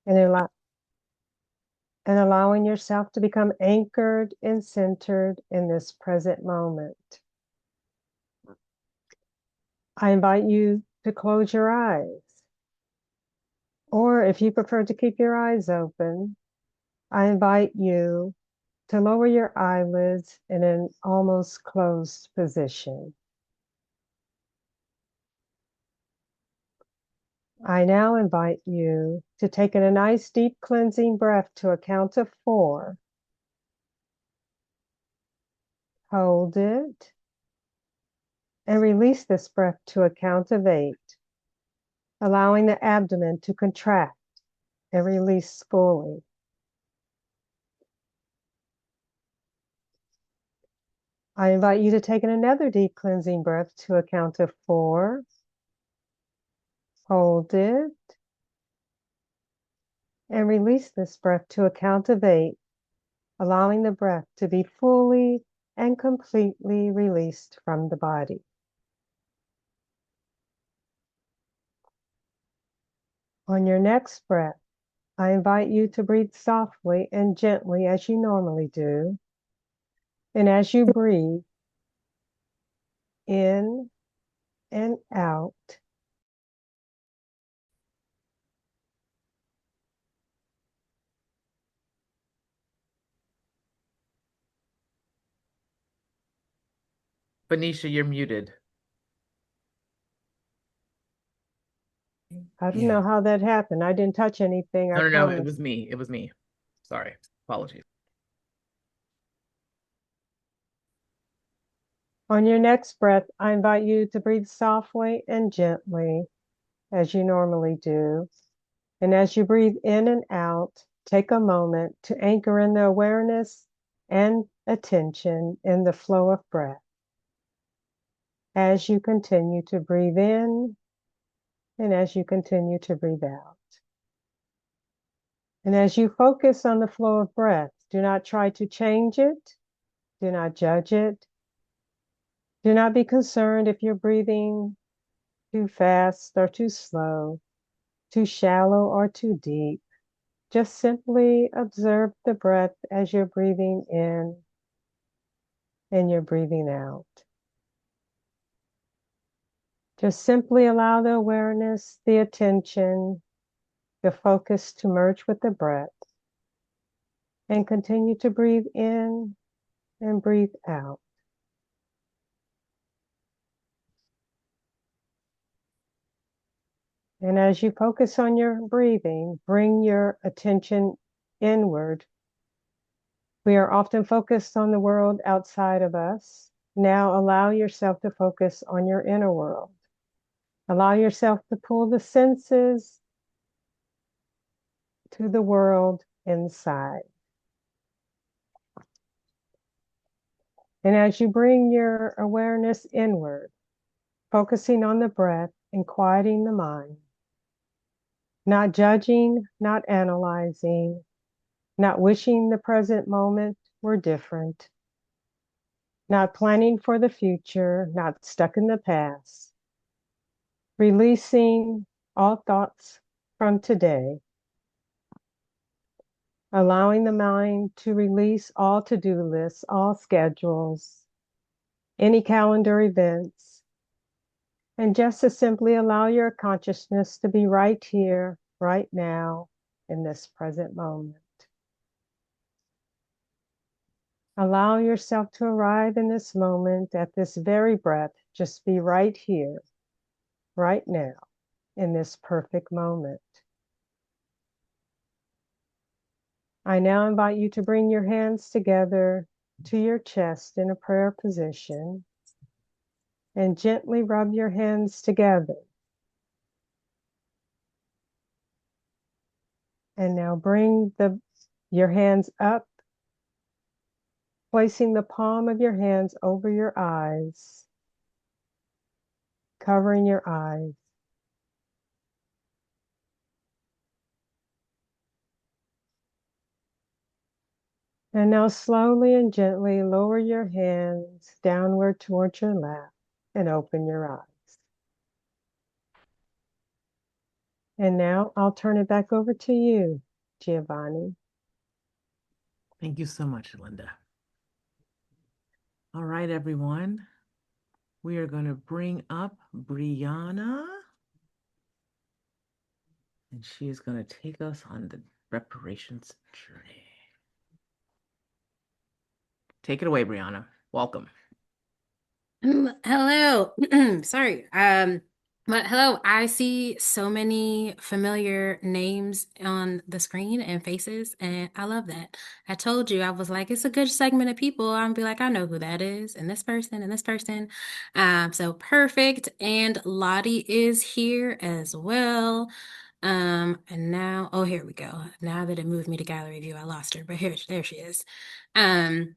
and allowing yourself to become anchored and centered in this present moment. I invite you to close your eyes, or if you prefer to keep your eyes open, I invite you to lower your eyelids in an almost closed position. I now invite you to take in a nice deep cleansing breath to a count of 4. Hold it and release this breath to a count of 8, allowing the abdomen to contract and release fully. I invite you to take in another deep cleansing breath to a count of 4. Hold it and release this breath to a count of 8, allowing the breath to be fully and completely released from the body. On your next breath, I invite you to breathe softly and gently as you normally do. And as you breathe in and out, Benicia, you're muted. I don't Yeah. know how that happened. I didn't touch anything, I No, no, no. It promise. was me. It was me. Sorry. Apologies. On your next breath, I invite you to breathe softly and gently as you normally do. And as you breathe in and out, take a moment to anchor in the awareness and attention in the flow of breath. As you continue to breathe in and as you continue to breathe out. And as you focus on the flow of breath, do not try to change it. Do not judge it. Do not be concerned if you're breathing too fast or too slow, too shallow or too deep. Just simply observe the breath as you're breathing in and you're breathing out. Just simply allow the awareness, the attention, the focus to merge with the breath and continue to breathe in and breathe out. And as you focus on your breathing, bring your attention inward. We are often focused on the world outside of us. Now allow yourself to focus on your inner world. Allow yourself to pull the senses to the world inside. And as you bring your awareness inward, focusing on the breath and quieting the mind, not judging, not analyzing, not wishing the present moment were different, not planning for the future, not stuck in the past, releasing all thoughts from today, allowing the mind to release all to-do lists, all schedules, any calendar events, and just to simply allow your consciousness to be right here, right now, in this present moment. Allow yourself to arrive in this moment at this very breath. Just be right here, right now, in this perfect moment. I now invite you to bring your hands together to your chest in a prayer position and gently rub your hands together. And now bring your hands up, placing the palm of your hands over your eyes, covering your eyes. And now slowly and gently lower your hands downward towards your lap and open your eyes. And now I'll turn it back over to you, Giovanni. Thank you so much, Linda. All right, everyone. We are going to bring up Brianna, and she is going to take us on the reparations journey. Take it away, Brianna. Welcome. Hello. Sorry. But hello. I see so many familiar names on the screen and faces, and I love that. I told you I was like, it's a good segment of people. I'll be like, I know who that is, and this person, and this person. So perfect. And Lottie is here as well. And now, oh, here we go. Now that it moved me to gallery view, I lost her, but there she is. Um.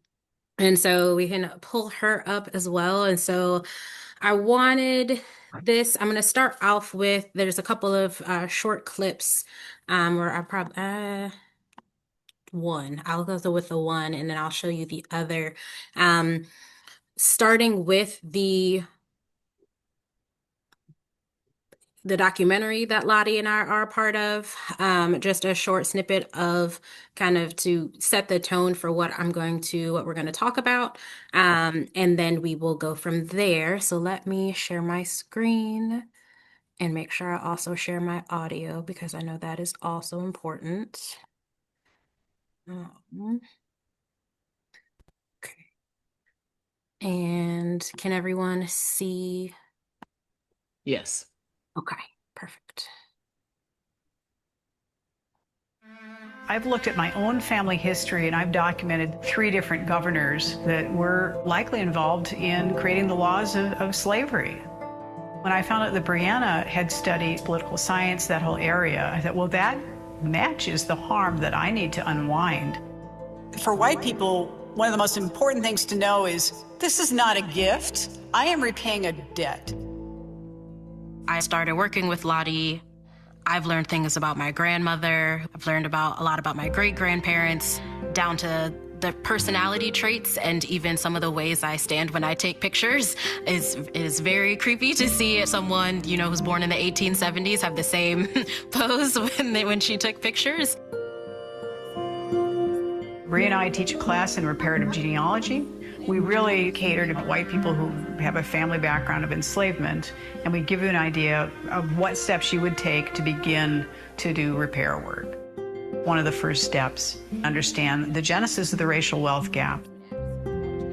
And so we can pull her up as well. And so I wanted this. I'm going to start off with there's a couple of short clips where I probably one. I'll go with the one and then I'll show you the other. Um, Starting with the documentary that Lottie and I are a part of, just a short snippet of kind of to set the tone for what we're going to talk about. And then we will go from there. So let me share my screen and make sure I also share my audio because I know that is also important. Um, okay. And can everyone see? Yes. Okay, perfect. I've looked at my own family history and I've documented 3 different governors that were likely involved in creating the laws of slavery. When I found out that Brianna had studied political science, that whole area, I thought, well, that matches the harm that I need to unwind. For white people, one of the most important things to know is this is not a gift. I am repaying a debt. I started working with Lottie. I've learned things about my grandmother. I've learned a lot about my great-grandparents, down to the personality traits and even some of the ways I stand when I take pictures is very creepy to see someone, who's born in the 1870s have the same pose when she took pictures. Bria and I teach a class in reparative genealogy. We really cater to white people who have a family background of enslavement, and we give you an idea of what steps you would take to begin to do repair work. One of the first steps, understand the genesis of the racial wealth gap.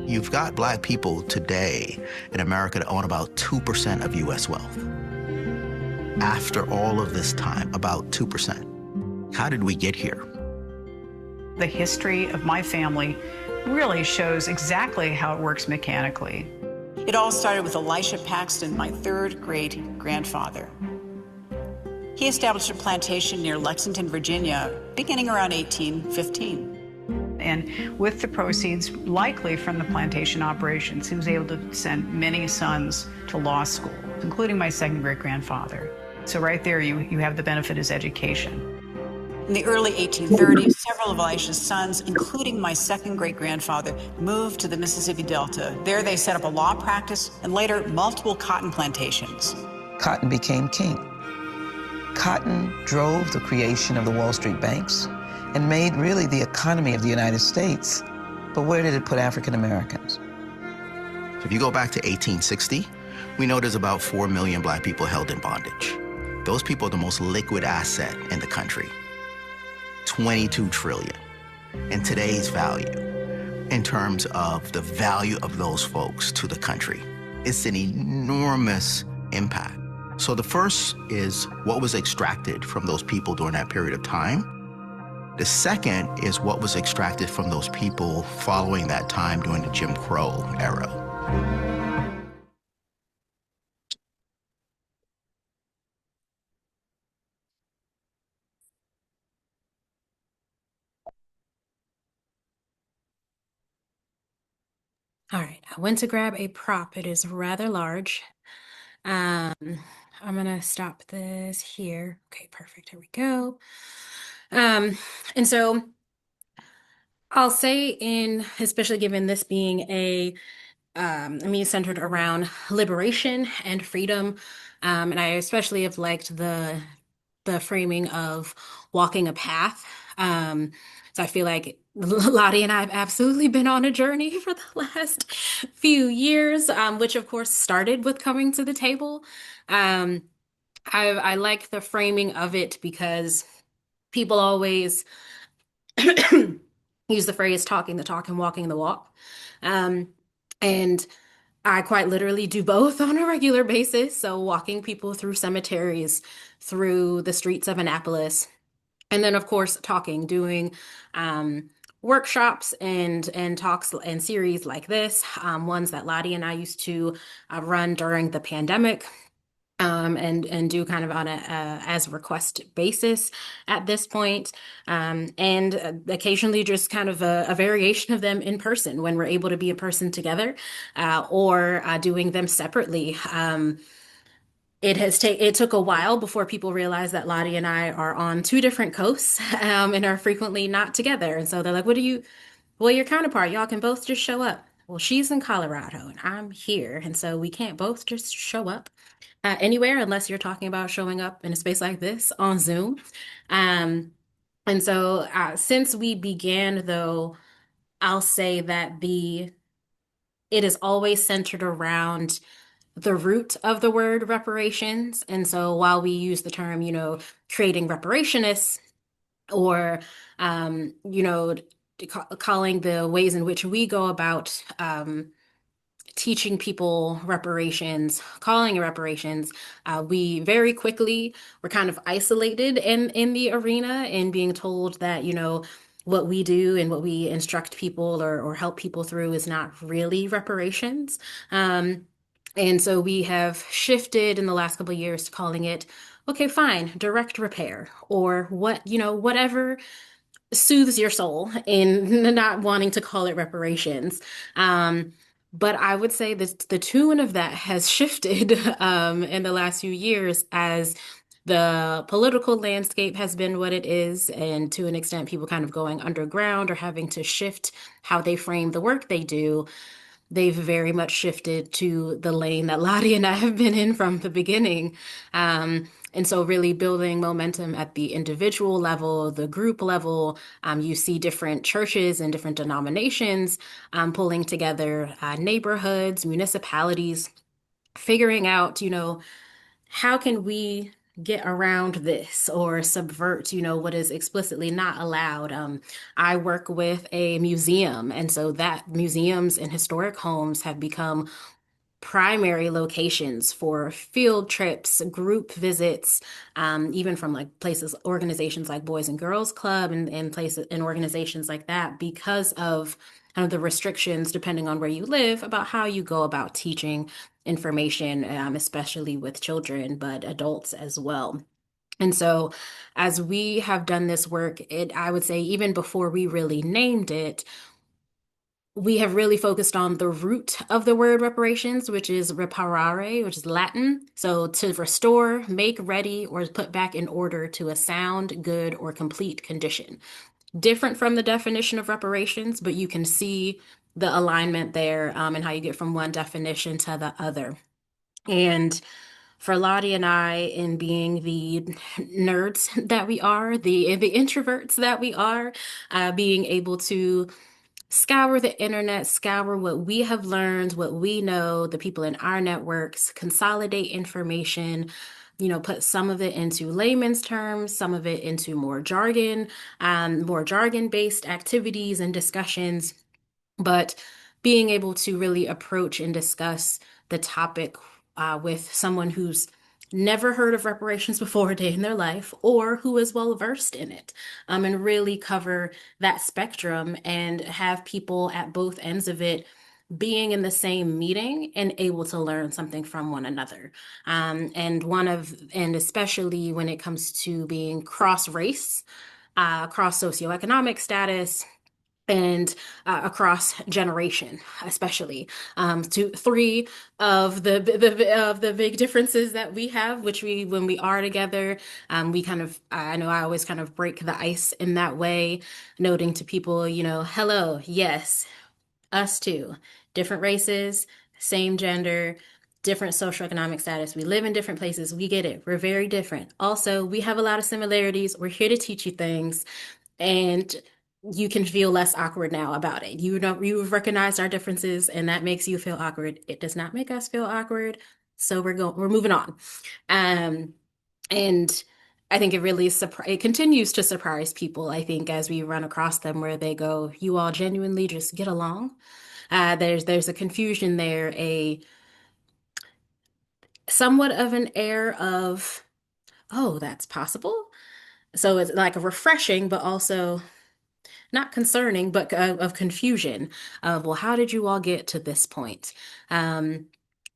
You've got black people today in America that own about 2% of U.S. wealth. After all of this time, about 2%. How did we get here? The history of my family really shows exactly how it works mechanically. It all started with Elisha Paxton, my 3rd great-grandfather. He established a plantation near Lexington, Virginia, beginning around 1815. And with the proceeds, likely from the plantation operations, he was able to send many sons to law school, including my 2nd great-grandfather. So right there, you have the benefit of his education. In the early 1830s, several of Elisha's sons, including my 2nd great-grandfather, moved to the Mississippi Delta. There they set up a law practice and later multiple cotton plantations. Cotton became king. Cotton drove the creation of the Wall Street banks and made really the economy of the United States. But where did it put African Americans? If you go back to 1860, we know there's about 4 million black people held in bondage. Those people are the most liquid asset in the country. 22 trillion in today's value in terms of the value of those folks to the country. It's an enormous impact. So the first is what was extracted from those people during that period of time. The second is what was extracted from those people following that time during the Jim Crow era. All right, I went to grab a prop. It is rather large. Um, I'm gonna stop this here. Okay, perfect. Here we go. And so I'll say especially given this being centered around liberation and freedom. And I especially have liked the framing of walking a path. So I feel like Lottie and I have absolutely been on a journey for the last few years, which of course started with coming to the table. Um, I like the framing of it because people always use the phrase talking the talk and walking the walk. Um, and I quite literally do both on a regular basis. So walking people through cemeteries, through the streets of Annapolis, and then of course talking, doing workshops and talks and series like this, ones that Lottie and I used to run during the pandemic. And do kind of on a as request basis at this point, and occasionally just kind of a variation of them in person when we're able to be in person together, or doing them separately. It took a while before people realized that Lottie and I are on two different coasts, and are frequently not together. And so they're like, well, your counterpart, y'all can both just show up. Well, she's in Colorado and I'm here. And so we can't both just show up anywhere unless you're talking about showing up in a space like this on Zoom. Um, and so since we began, though, I'll say that it is always centered around the root of the word reparations. And so while we use the term, creating reparationists, or, calling the ways in which we go about teaching people reparations, calling it reparations, we very quickly were kind of isolated in the arena and being told that, what we do and what we instruct people or help people through is not really reparations. And so we have shifted in the last couple of years to calling it, okay, fine, direct repair, or whatever soothes your soul in not wanting to call it reparations. But I would say that the tune of that has shifted in the last few years as the political landscape has been what it is, and to an extent, people kind of going underground or having to shift how they frame the work they do. They've very much shifted to the lane that Lottie and I have been in from the beginning. And so really building momentum at the individual level, the group level, you see different churches and different denominations pulling together neighborhoods, municipalities, figuring out, how can we get around this or subvert, what is explicitly not allowed. I work with a museum, and so that museums and historic homes have become primary locations for field trips, group visits, even from like places, organizations like Boys and Girls Club and places and organizations like that, because of kind of the restrictions, depending on where you live, about how you go about teaching information, especially with children, but adults as well. And so, as we have done this work, I would say, even before we really named it, we have really focused on the root of the word reparations, which is reparare, which is Latin. So to restore, make ready, or put back in order to a sound, good, or complete condition. Different from the definition of reparations, but you can see the alignment there, and how you get from one definition to the other. And for Lottie and I, in being the nerds that we are, the introverts that we are, being able to scour the internet, scour what we have learned, what we know, the people in our networks, consolidate information, put some of it into layman's terms, some of it into more jargon-based activities and discussions, but being able to really approach and discuss the topic with someone who's never heard of reparations before a day in their life, or who is well versed in it, and really cover that spectrum and have people at both ends of it being in the same meeting and able to learn something from one another. And especially when it comes to being cross race, cross socioeconomic status, and across generation, especially to three of the big differences that we have, which when we are together, we kind of, I know I always kind of break the ice in that way, noting to people, hello, yes, us too, different races, same gender, different socioeconomic status. We live in different places. We get it. We're very different. Also, we have a lot of similarities. We're here to teach you things, and you can feel less awkward now about it. You've recognized our differences, and that makes you feel awkward. It does not make us feel awkward. So we're moving on. Um, and I think it really it continues to surprise people, I think, as we run across them where they go, you all genuinely just get along. There's a confusion there, a somewhat of an air of, oh, that's possible. So it's like a refreshing, but also not concerning, but of confusion of, well, how did you all get to this point? Um,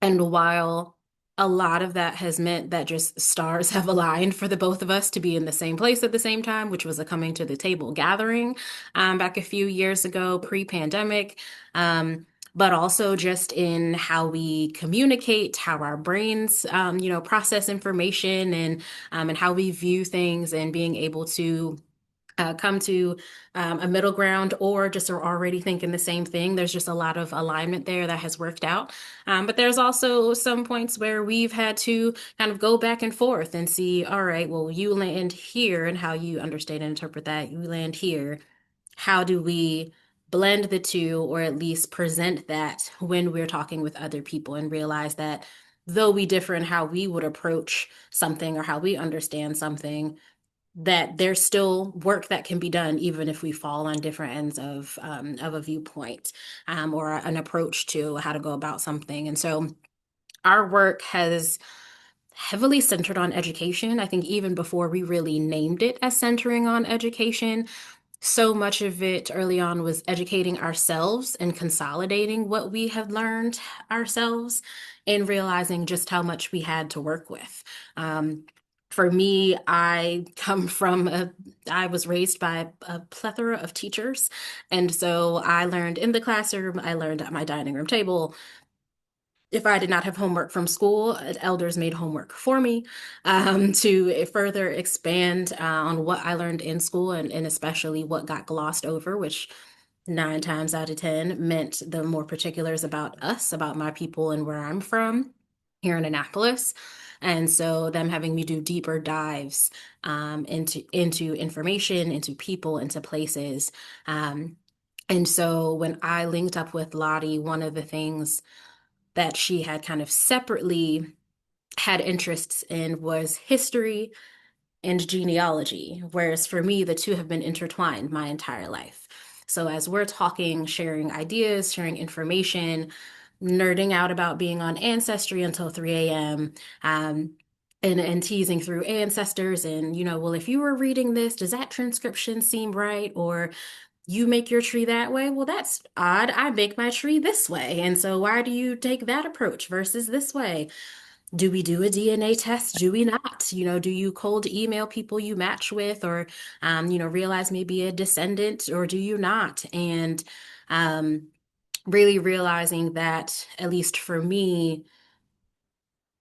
and while a lot of that has meant that just stars have aligned for the both of us to be in the same place at the same time, which was a coming to the table gathering back a few years ago, pre-pandemic. But also just in how we communicate, how our brains, process information, and how we view things, and being able to come to a middle ground, or just are already thinking the same thing. There's just a lot of alignment there that has worked out. But there's also some points where we've had to kind of go back and forth and see, all right, well, you land here and how you understand and interpret that. You land here. How do we blend the two, or at least present that when we're talking with other people, and realize that though we differ in how we would approach something or how we understand something, that there's still work that can be done, even if we fall on different ends of a viewpoint, or an approach to how to go about something. And so our work has heavily centered on education. I think even before we really named it as centering on education, so much of it early on was educating ourselves and consolidating what we had learned ourselves, and realizing just how much we had to work with. For me, I was raised by a plethora of teachers. And so I learned in the classroom, I learned at my dining room table. If I did not have homework from school, elders made homework for me, to further expand on what I learned in school, and especially what got glossed over, which 9 times out of 10 meant the more particulars about us, about my people and where I'm from here in Annapolis. And so them having me do deeper dives into information, into people, into places. And so when I linked up with Lottie, one of the things that she had kind of separately had interests in was history and genealogy, whereas for me, the two have been intertwined my entire life. So as we're talking, sharing ideas, sharing information, nerding out about being on Ancestry until 3 a.m., and teasing through ancestors, and, well, if you were reading this, does that transcription seem right? Or you make your tree that way? Well, that's odd. I make my tree this way. And so why do you take that approach versus this way? Do we do a DNA test? Do we not? Do you cold email people you match with, or, realize maybe a descendant, or do you not? And really realizing that, at least for me,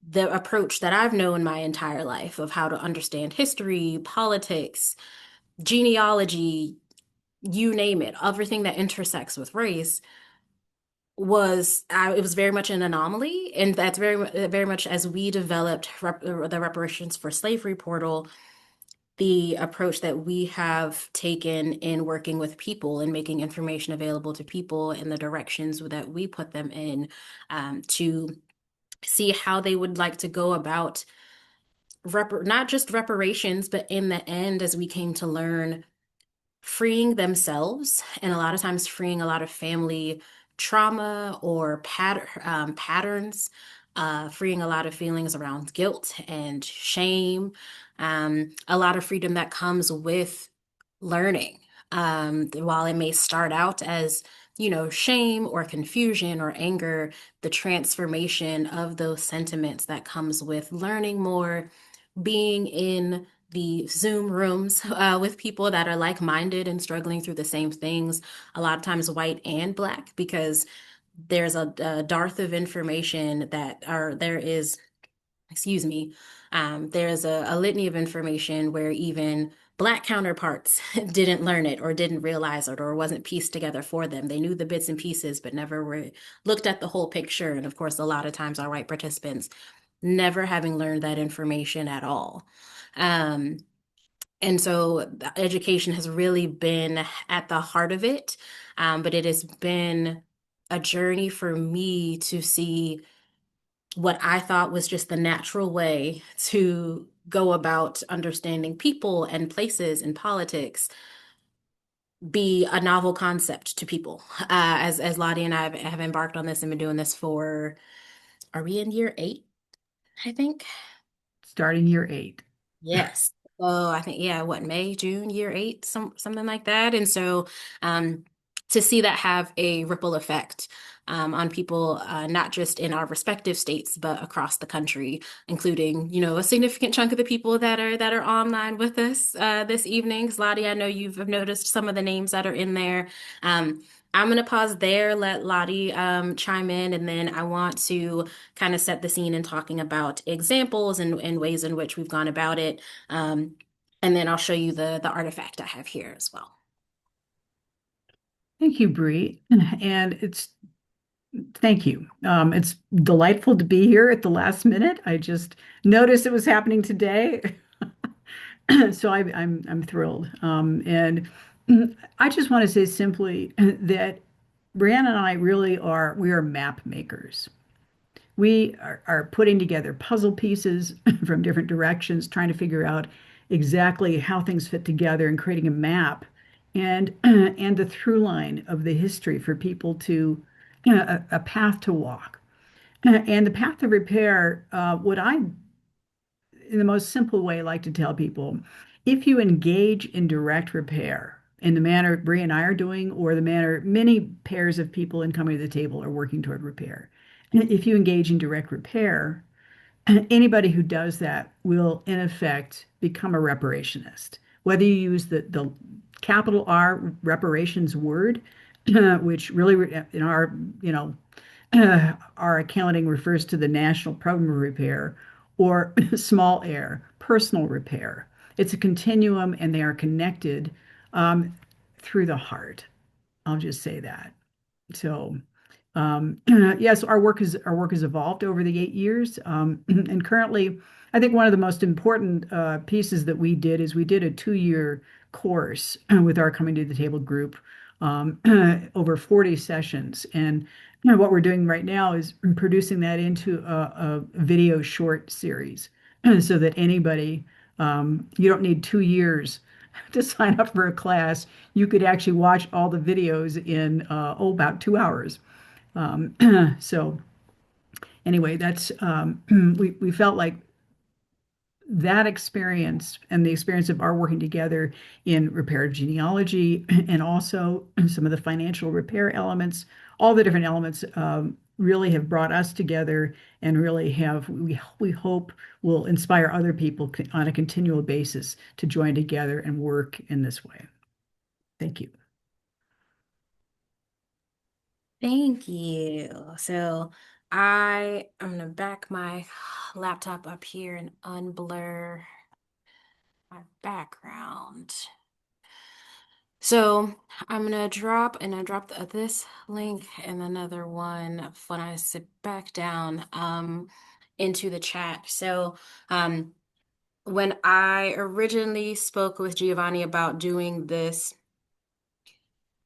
the approach that I've known my entire life of how to understand history, politics, genealogy, you name it, everything that intersects with race, it was very much an anomaly. And that's very much as we developed the Reparations for Slavery portal, the approach that we have taken in working with people and making information available to people in the directions that we put them in, to see how they would like to go about not just reparations, but in the end, as we came to learn, freeing themselves, and a lot of times freeing a lot of family trauma or patterns, freeing a lot of feelings around guilt and shame, a lot of freedom that comes with learning. While it may start out as, shame or confusion or anger, the transformation of those sentiments that comes with learning more, being in the Zoom rooms with people that are like-minded and struggling through the same things, a lot of times white and Black, because there's a dearth of information there is, excuse me, there's a litany of information where even Black counterparts didn't learn it or didn't realize it or wasn't pieced together for them. They knew the bits and pieces, but never were looked at the whole picture. And of course, a lot of times our white participants never having learned that information at all. Um, and so the education has really been at the heart of it. But it has been a journey for me to see what I thought was just the natural way to go about understanding people and places and politics be a novel concept to people. As Lottie and I have embarked on this and been doing this for, are we in year 8? I think. Starting year 8. Yes. So I think, yeah, what, May, June, year 8, something like that. And so um, to see that have a ripple effect on people, not just in our respective states, but across the country, including, you know, a significant chunk of the people that are online with us this evening. 'Cause Lottie, I know you've noticed some of the names that are in there. I'm going to pause there, let Lottie chime in, and then I want to kind of set the scene in talking about examples and ways in which we've gone about it. Um, and then I'll show you the artifact I have here as well. Thank you, Bree. And thank you. It's delightful to be here at the last minute. I just noticed it was happening today. So I'm thrilled. And I just want to say simply that Brianna and I really we are map makers. We are putting together puzzle pieces from different directions, trying to figure out exactly how things fit together and creating a map and and the through line of the history for people to, a path to walk. And the path of repair, what I, in the most simple way, like to tell people, if you engage in direct repair in the manner Bree and I are doing, or the manner many pairs of people in coming to the table are working toward repair, if you engage in direct repair, anybody who does that will, in effect, become a reparationist. Whether you use the capital R reparations word, which really in our, our accounting refers to the National Program of Repair, or small r, personal repair. It's a continuum and they are connected through the heart. I'll just say that. So yes, our work has evolved over the 8 years, and currently, I think one of the most important pieces that we did is we did a 2-year course with our Coming to the Table group, over 40 sessions, and what we're doing right now is producing that into a video short series, so that anybody, you don't need 2 years to sign up for a class. You could actually watch all the videos in about 2 hours. Um, so anyway, that's we felt like that experience and the experience of our working together in repair genealogy and also some of the financial repair elements, all the different elements really have brought us together and really we hope will inspire other people on a continual basis to join together and work in this way. Thank you. Thank you. So I'm gonna back my laptop up here and unblur my background. So I'm gonna drop, and I dropped this link and another one when I sit back down into the chat. So when I originally spoke with Giovanni about doing this,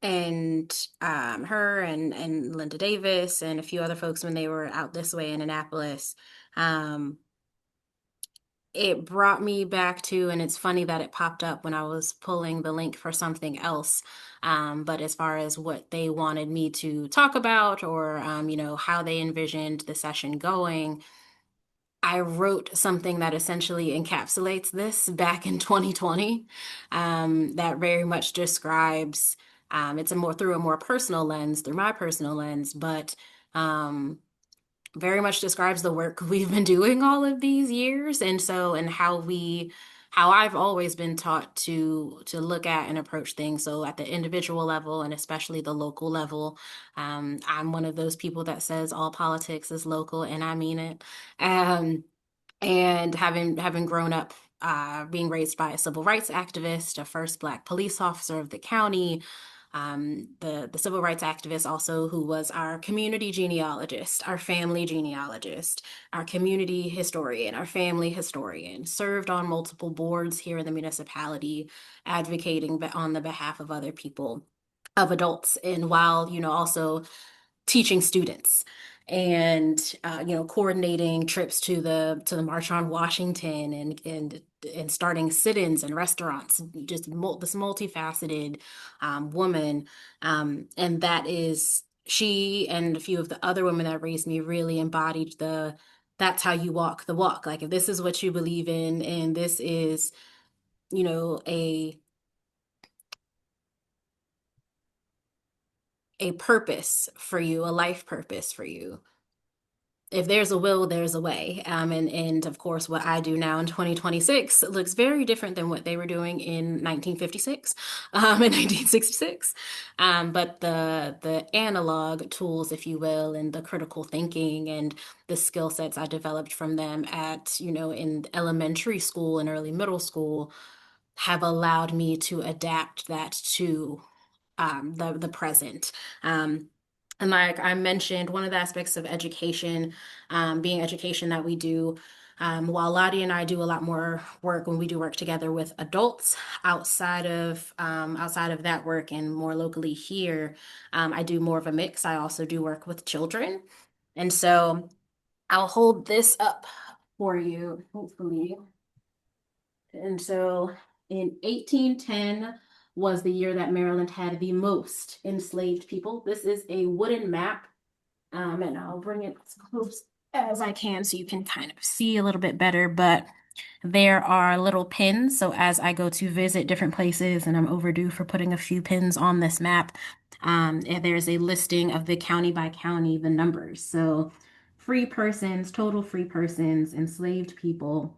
and her and Linda Davis and a few other folks when they were out this way in Annapolis, um, it brought me back to, and it's funny that it popped up when I was pulling the link for something else. But as far as what they wanted me to talk about, or how they envisioned the session going, I wrote something that essentially encapsulates this back in 2020, that very much describes, it's through a more personal lens, through my personal lens, but very much describes the work we've been doing all of these years. And how I've always been taught to look at and approach things. So at the individual level and especially the local level, I'm one of those people that says all politics is local, and I mean it. And having grown up being raised by a civil rights activist, a first Black police officer of the county. The civil rights activist also who was our community genealogist, our family genealogist, our community historian, our family historian, served on multiple boards here in the municipality, advocating on the behalf of other people, of adults, and while, also teaching students and coordinating trips to the March on Washington and starting sit-ins in restaurants, just this multifaceted woman, and that is she and a few of the other women that raised me really embodied the that's how you walk the walk. Like if this is what you believe in and this is you know a purpose for you, a life purpose for you, if there's a will, there's a way. And of course, what I do now in 2026 looks very different than what they were doing in 1956, in 1966. But the analog tools, if you will, and the critical thinking and the skill sets I developed from them at, in elementary school and early middle school have allowed me to adapt that to the present. And like I mentioned, one of the aspects of education, being education that we do, while Lottie and I do a lot more work when we do work together with adults outside of that work and more locally here, I do more of a mix. I also do work with children, and so I'll hold this up for you, hopefully. And so in 1810 was the year that Maryland had the most enslaved people. This is a wooden map, and I'll bring it as close as I can so you can kind of see a little bit better. But there are little pins. So as I go to visit different places, and I'm overdue for putting a few pins on this map, and there's a listing of the county by county, the numbers. So free persons, total free persons, enslaved people,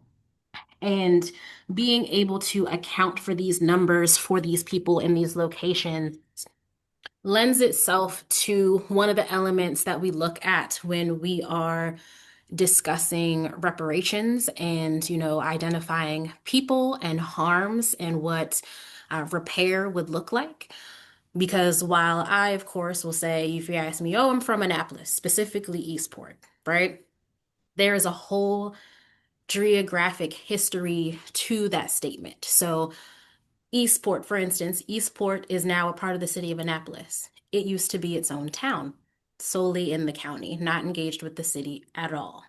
and being able to account for these numbers for these people in these locations lends itself to one of the elements that we look at when we are discussing reparations and, identifying people and harms and what repair would look like. Because while I, of course, will say, if you ask me, oh, I'm from Annapolis, specifically Eastport, right? There is a whole geographic history to that statement. So, Eastport, for instance, Eastport is now a part of the city of Annapolis. It used to be its own town, solely in the county, not engaged with the city at all.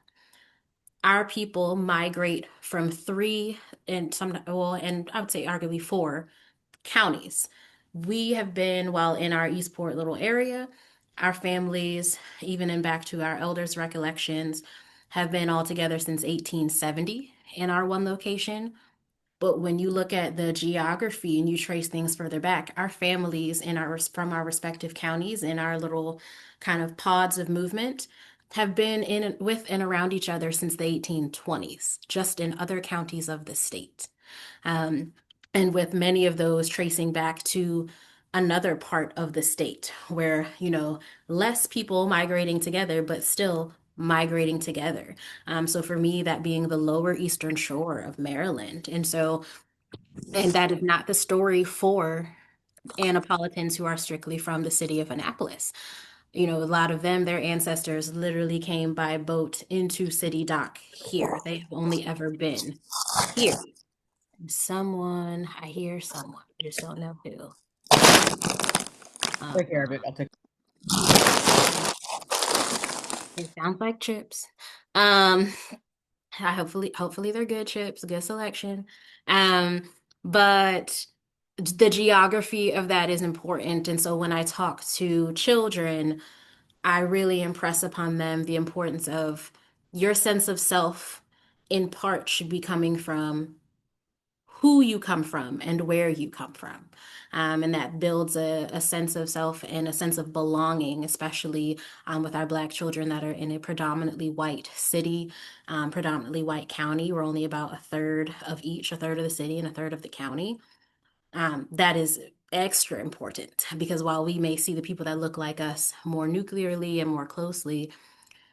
Our people migrate from three and I would say arguably four counties. We have been, while in our Eastport little area, our families, even in back to our elders' recollections, have been all together since 1870 in our one location. But when you look at the geography and you trace things further back, our families from our respective counties in our little kind of pods of movement have been in with and around each other since the 1820s, just in other counties of the state. Um, and with many of those tracing back to another part of the state where, less people migrating together, but still migrating together. So for me, that being the lower eastern shore of Maryland. And that is not the story for Annapolitans who are strictly from the city of Annapolis. A lot of them, their ancestors literally came by boat into City Dock here. They have only ever been here. I hear someone, I just don't know who. Take care of it. I'll take. It sounds like chips. Um, hopefully they're good chips, good selection. But the geography of that is important. And so when I talk to children, I really impress upon them the importance of your sense of self in part should be coming from who you come from and where you come from. And that builds a sense of self and a sense of belonging, especially with our Black children that are in a predominantly white city, predominantly white county. We're only about a third of each, a third of the city and a third of the county. That is extra important because while we may see the people that look like us more nuclearly and more closely,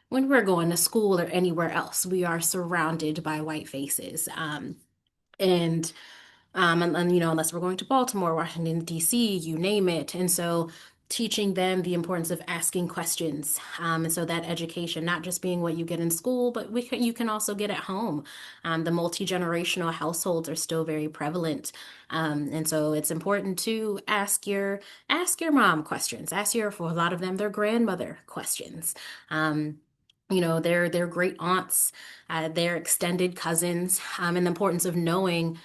when we're going to school or anywhere else, we are surrounded by white faces. And you know, unless we're going to Baltimore, Washington, D.C., you name it. And so teaching them the importance of asking questions. And so that education, not just being what you get in school, but you can also get at home. The multi-generational households are still very prevalent. And so it's important to ask your mom questions. Ask your, for a lot of them, their grandmother questions. You know, their great aunts, their extended cousins, and the importance of knowing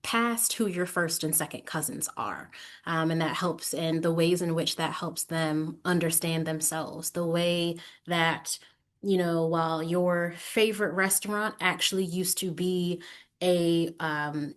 past who your first and second cousins are. And that helps, and the ways in which that helps them understand themselves. The way that, you know, while your favorite restaurant actually used to be you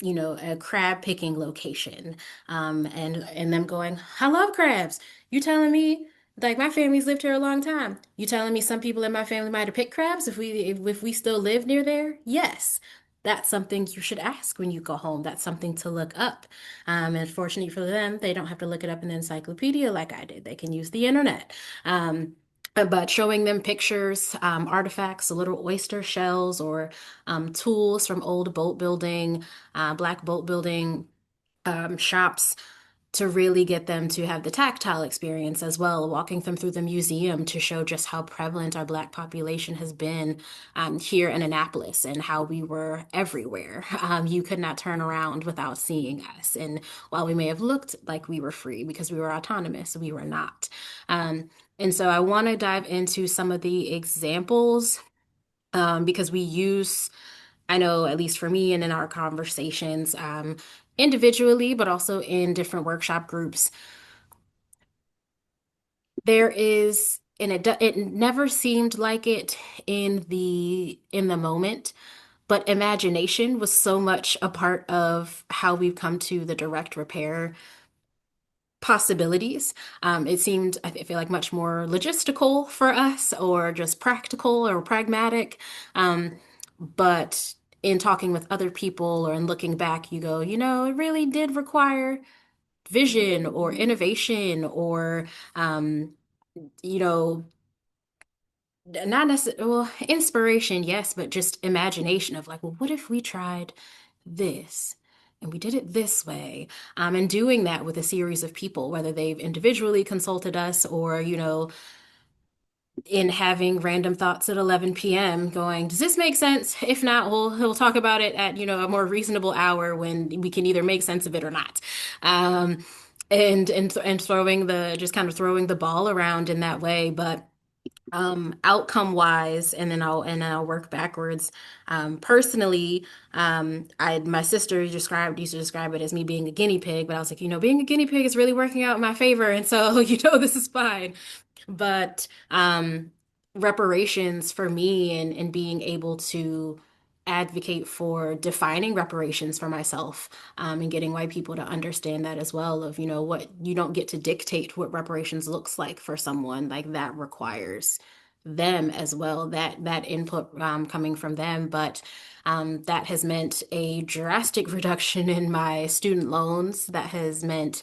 know, a crab picking location, and them going, I love crabs. You telling me? Like my family's lived here a long time. You telling me some people in my family might have picked crabs if we still live near there? Yes. That's something you should ask when you go home. That's something to look up. And fortunately for them, they don't have to look it up in the encyclopedia like I did. They can use the internet. But showing them pictures, artifacts, little oyster shells, or tools from old boat building, black boat building shops to really get them to have the tactile experience as well, walking them through the museum to show just how prevalent our Black population has been here in Annapolis and how we were everywhere. You could not turn around without seeing us. And while we may have looked like we were free because we were autonomous, we were not. And so I want to dive into some of the examples because we use, I know, at least for me and in our conversations, individually, but also in different workshop groups, there is, and it never seemed like it in the moment, but imagination was so much a part of how we've come to the direct repair possibilities. It seemed, I feel like, much more logistical for us, or just practical or pragmatic. But in talking with other people or in looking back, you go, you know, it really did require vision or innovation or, you know, not necessarily, well, inspiration, yes, but just imagination of like, well, what if we tried this? And we did it this way. And doing that with a series of people, whether they've individually consulted us or, you know, in having random thoughts at 11 p.m. going, does this make sense? If not, we'll talk about it at, you know, a more reasonable hour when we can either make sense of it or not. And throwing the, just kind of throwing the ball around in that way. But outcome wise, and then I'll work backwards. Personally, I my sister used to describe it as me being a guinea pig, but I was like, you know, being a guinea pig is really working out in my favor, and so you know this is fine. But reparations for me, and being able to advocate for defining reparations for myself, and getting white people to understand that as well, of, you know, what you don't get to dictate what reparations looks like for someone, like that requires them as well, that input coming from them. But that has meant a drastic reduction in my student loans. That has meant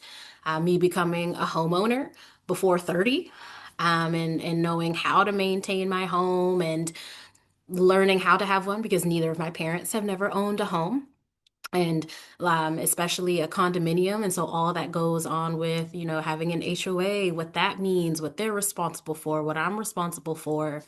me becoming a homeowner before 30, and knowing how to maintain my home and learning how to have one, because neither of my parents have never owned a home, and especially a condominium. And so all that goes on with, you know, having an HOA, what that means, what they're responsible for, what I'm responsible for,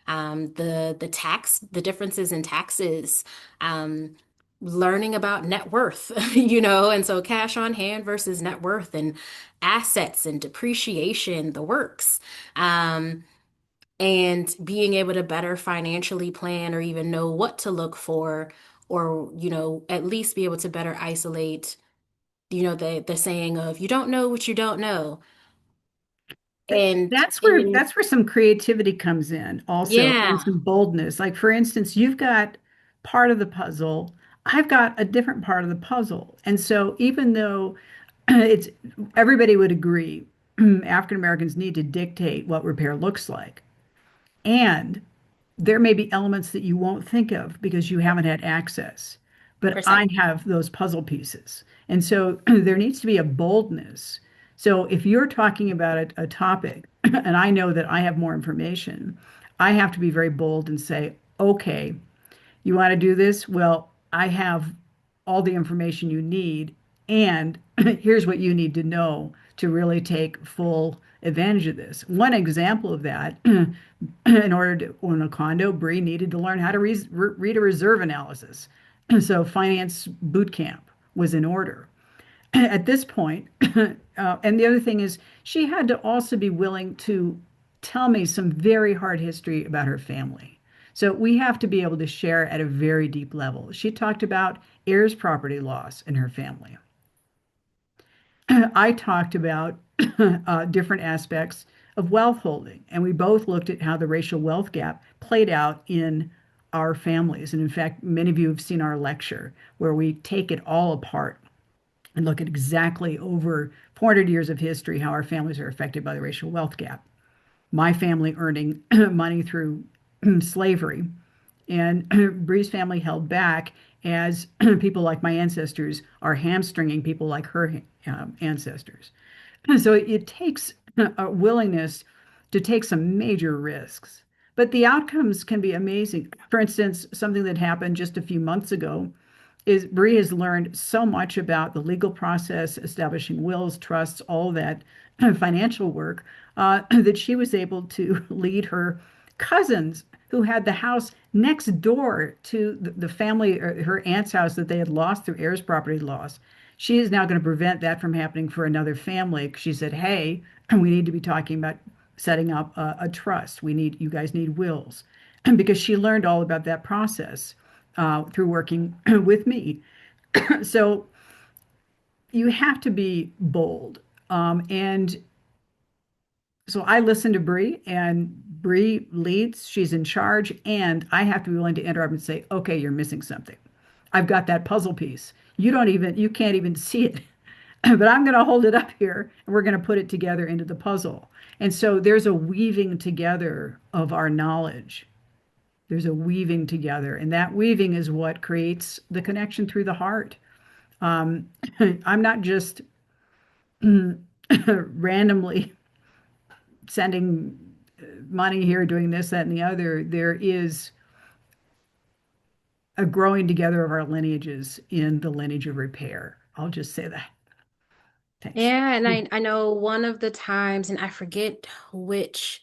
the differences in taxes, um, learning about net worth, you know, and so cash on hand versus net worth, and assets and depreciation, the works. And being able to better financially plan, or even know what to look for, or, you know, at least be able to better isolate, you know, the saying of you don't know what you don't know. And That's where some creativity comes in also, and yeah, some boldness. Like for instance, you've got part of the puzzle, I've got a different part of the puzzle. And so even though it's everybody would agree African Americans need to dictate what repair looks like. And there may be elements that you won't think of because you haven't had access, but I percent. have those puzzle pieces. And so there needs to be a boldness. So if you're talking about a topic and I know that I have more information, I have to be very bold and say, okay, you want to do this? Well, I have all the information you need, and here's what you need to know to really take full advantage of this. One example of that, in order to own a condo, Bree needed to learn how to read a reserve analysis. So finance boot camp was in order. At this point, and the other thing is, she had to also be willing to tell me some very hard history about her family. So we have to be able to share at a very deep level. She talked about heirs property loss in her family. I talked about different aspects of wealth holding, and we both looked at how the racial wealth gap played out in our families. And in fact, many of you have seen our lecture where we take it all apart and look at exactly over 400 years of history how our families are affected by the racial wealth gap. My family earning money through slavery, and Bree's family held back as people like my ancestors are hamstringing people like her ancestors. So it takes a willingness to take some major risks, but the outcomes can be amazing. For instance, something that happened just a few months ago is Bree has learned so much about the legal process, establishing wills, trusts, all that financial work, that she was able to lead her cousins who had the house next door to the family, or her aunt's house that they had lost through heirs property loss. She is now going to prevent that from happening for another family. She said, hey, we need to be talking about setting up a trust. You guys need wills. Because she learned all about that process through working with me. So you have to be bold. And so I listen to Bree, and Bree leads, she's in charge, and I have to be willing to interrupt and say, okay, you're missing something. I've got that puzzle piece. You can't even see it, but I'm going to hold it up here and we're going to put it together into the puzzle. And so there's a weaving together of our knowledge. There's a weaving together, and that weaving is what creates the connection through the heart. Um, I'm not just randomly sending money here, doing this, that, and the other. There is a growing together of our lineages in the lineage of repair. I'll just say that. Thanks. Yeah, and I know one of the times, and I forget which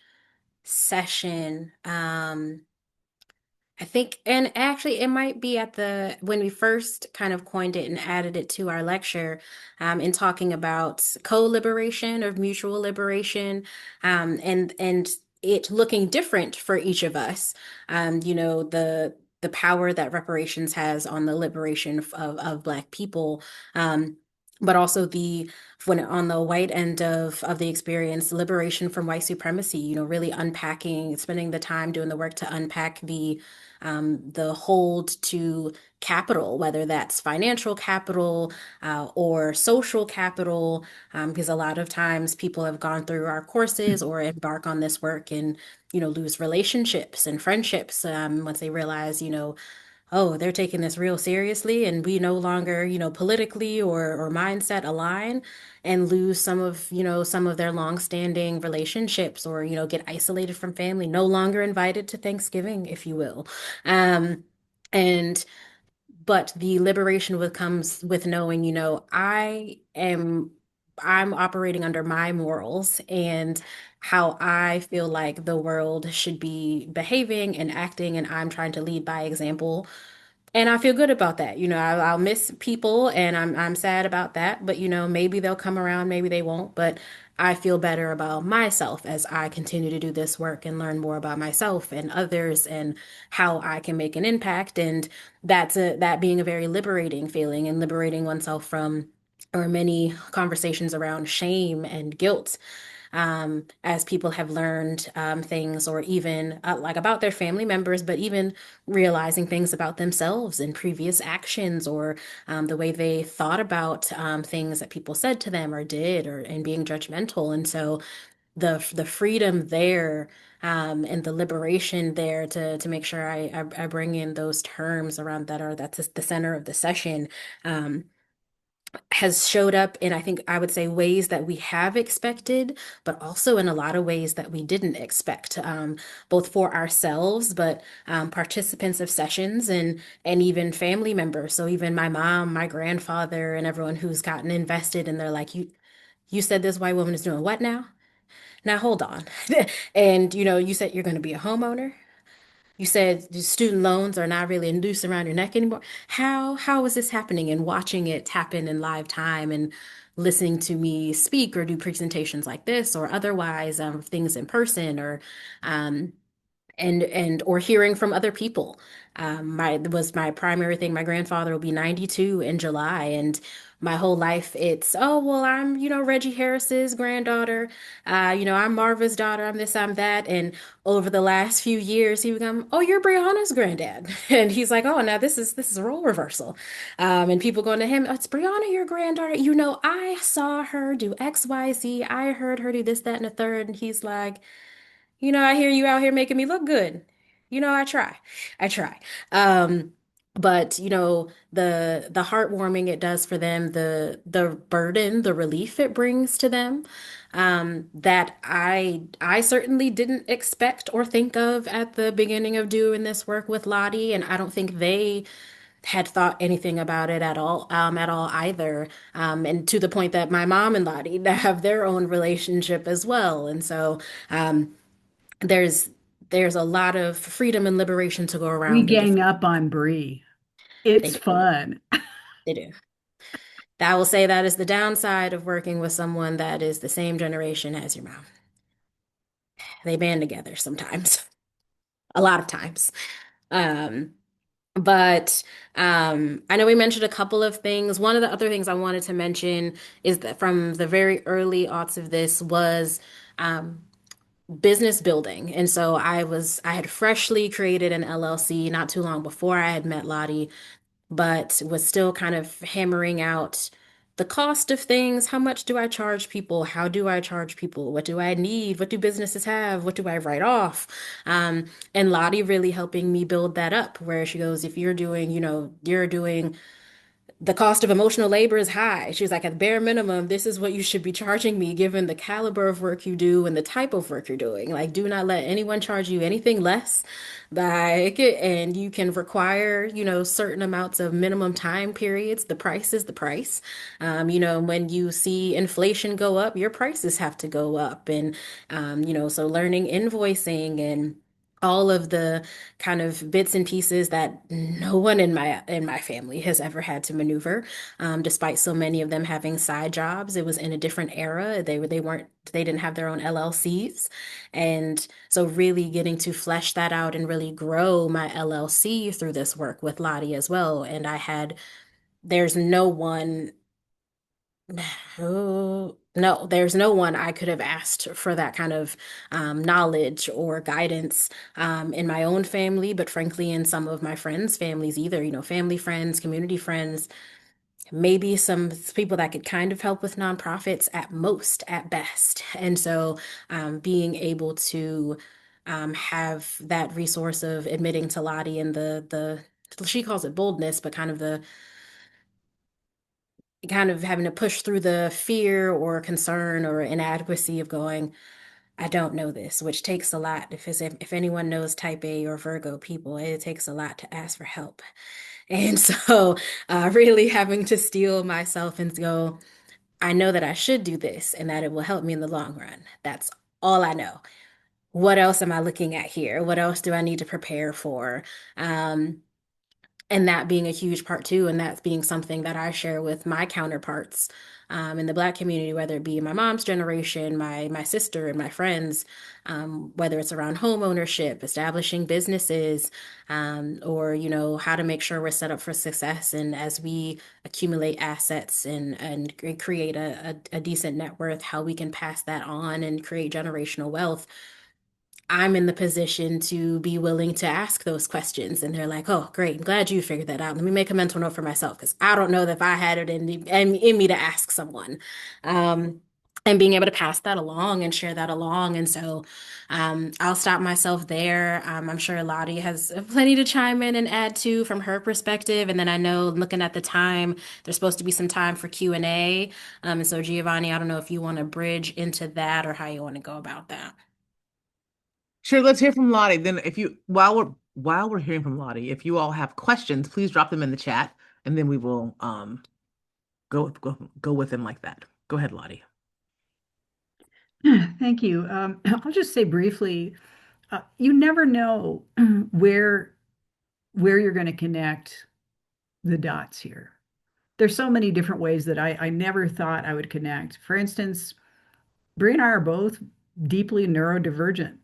session, I think, and actually, it might be at the when we first kind of coined it and added it to our lecture, in talking about co-liberation or mutual liberation, and it looking different for each of us. The power that reparations has on the liberation of Black people, but also the when on the white end of the experience, liberation from white supremacy. Really unpacking, spending the time doing the work to unpack the hold to capital, whether that's financial capital or social capital, because a lot of times people have gone through our courses or embark on this work and, lose relationships and friendships once they realize, oh, they're taking this real seriously and we no longer, politically or mindset align and lose some of their longstanding relationships or, get isolated from family, no longer invited to Thanksgiving, if you will. Um, and but the liberation with comes with knowing, I'm operating under my morals and how I feel like the world should be behaving and acting, and I'm trying to lead by example. And I feel good about that. I'll miss people and I'm sad about that, but maybe they'll come around, maybe they won't, but I feel better about myself as I continue to do this work and learn more about myself and others and how I can make an impact. And that being a very liberating feeling and liberating oneself from or many conversations around shame and guilt, as people have learned things or even like about their family members, but even realizing things about themselves and previous actions or the way they thought about things that people said to them or did or and being judgmental. And so the freedom there and the liberation there to make sure I bring in those terms around that's the center of the session. has showed up in, I think I would say, ways that we have expected, but also in a lot of ways that we didn't expect, both for ourselves, but participants of sessions and even family members. So even my mom, my grandfather, and everyone who's gotten invested, and they're like, you said this white woman is doing what now? Now hold on. And you said you're going to be a homeowner. You said the student loans are not really a noose around your neck anymore. How is this happening? And watching it happen in live time and listening to me speak or do presentations like this or otherwise, things in person or um, and or hearing from other people. My was my primary thing. My grandfather will be 92 in July, and my whole life it's, oh well, I'm Reggie Harris's granddaughter. I'm Marva's daughter. I'm this, I'm that. And over the last few years, he become, oh, you're Brianna's granddad, and he's like, oh, now this is a role reversal. And people going to him, oh, it's Brianna, your granddaughter. I saw her do X, Y, Z. I heard her do this, that, and the third. And he's like, I hear you out here making me look good. I try. I try. But the heartwarming it does for them, the burden, the relief it brings to them, that I certainly didn't expect or think of at the beginning of doing this work with Lottie, and I don't think they had thought anything about it at all either. And to the point that my mom and Lottie have their own relationship as well. And so there's there's a lot of freedom and liberation to go We around in gang different. up on Bree. They It's do. fun. They do. That will say that is the downside of working with someone that is the same generation as your mom. They band together sometimes, a lot of times. Um, but I know we mentioned a couple of things. One of the other things I wanted to mention is that from the very early aughts of this was um, business building. And so I had freshly created an LLC not too long before I had met Lottie, but was still kind of hammering out the cost of things. How much do I charge people? How do I charge people? What do I need? What do businesses have? What do I write off? And Lottie really helping me build that up, where she goes, if you're doing the cost of emotional labor is high. She was like, at bare minimum, this is what you should be charging me given the caliber of work you do and the type of work you're doing. Like, do not let anyone charge you anything less. Like, and you can require, certain amounts of minimum time periods. The price is the price. When you see inflation go up, your prices have to go up. And, so learning invoicing and all of the kind of bits and pieces that no one in my family has ever had to maneuver, despite so many of them having side jobs. It was in a different era. They didn't have their own LLCs, and so really getting to flesh that out and really grow my LLC through this work with Lottie as well. And there's no one. Oh, no, there's no one I could have asked for that kind of knowledge or guidance in my own family, but frankly, in some of my friends' families, either, family friends, community friends, maybe some people that could kind of help with nonprofits at most, at best. And so being able to have that resource of admitting to Lottie and she calls it boldness, but kind of having to push through the fear or concern or inadequacy of going, I don't know this, which takes a lot. If anyone knows type A or Virgo people, it takes a lot to ask for help. And so really having to steel myself and go, I know that I should do this and that it will help me in the long run. That's all I know. What else am I looking at here? What else do I need to prepare for? Um, and that being a huge part too, and that's being something that I share with my counterparts in the Black community, whether it be my mom's generation, my sister, and my friends, whether it's around home ownership, establishing businesses, or how to make sure we're set up for success, and as we accumulate assets and create a decent net worth, how we can pass that on and create generational wealth. I'm in the position to be willing to ask those questions. And they're like, oh, great. I'm glad you figured that out. Let me make a mental note for myself because I don't know that if I had it in me to ask someone. Um, and being able to pass that along and share that along. And so I'll stop myself there. I'm sure Lottie has plenty to chime in and add to from her perspective. And then I know looking at the time, there's supposed to be some time for Q&A. And so Giovanni, I don't know if you want to bridge into that or how you want to go about that. Sure, let's hear from Lottie. Then if you while we're hearing from Lottie, if you all have questions, please drop them in the chat and then we will go with them like that. Go ahead, Lottie. Thank you. I'll just say briefly, you never know where you're going to connect the dots here. There's so many different ways that I never thought I would connect. For instance, Bree and I are both deeply neurodivergent.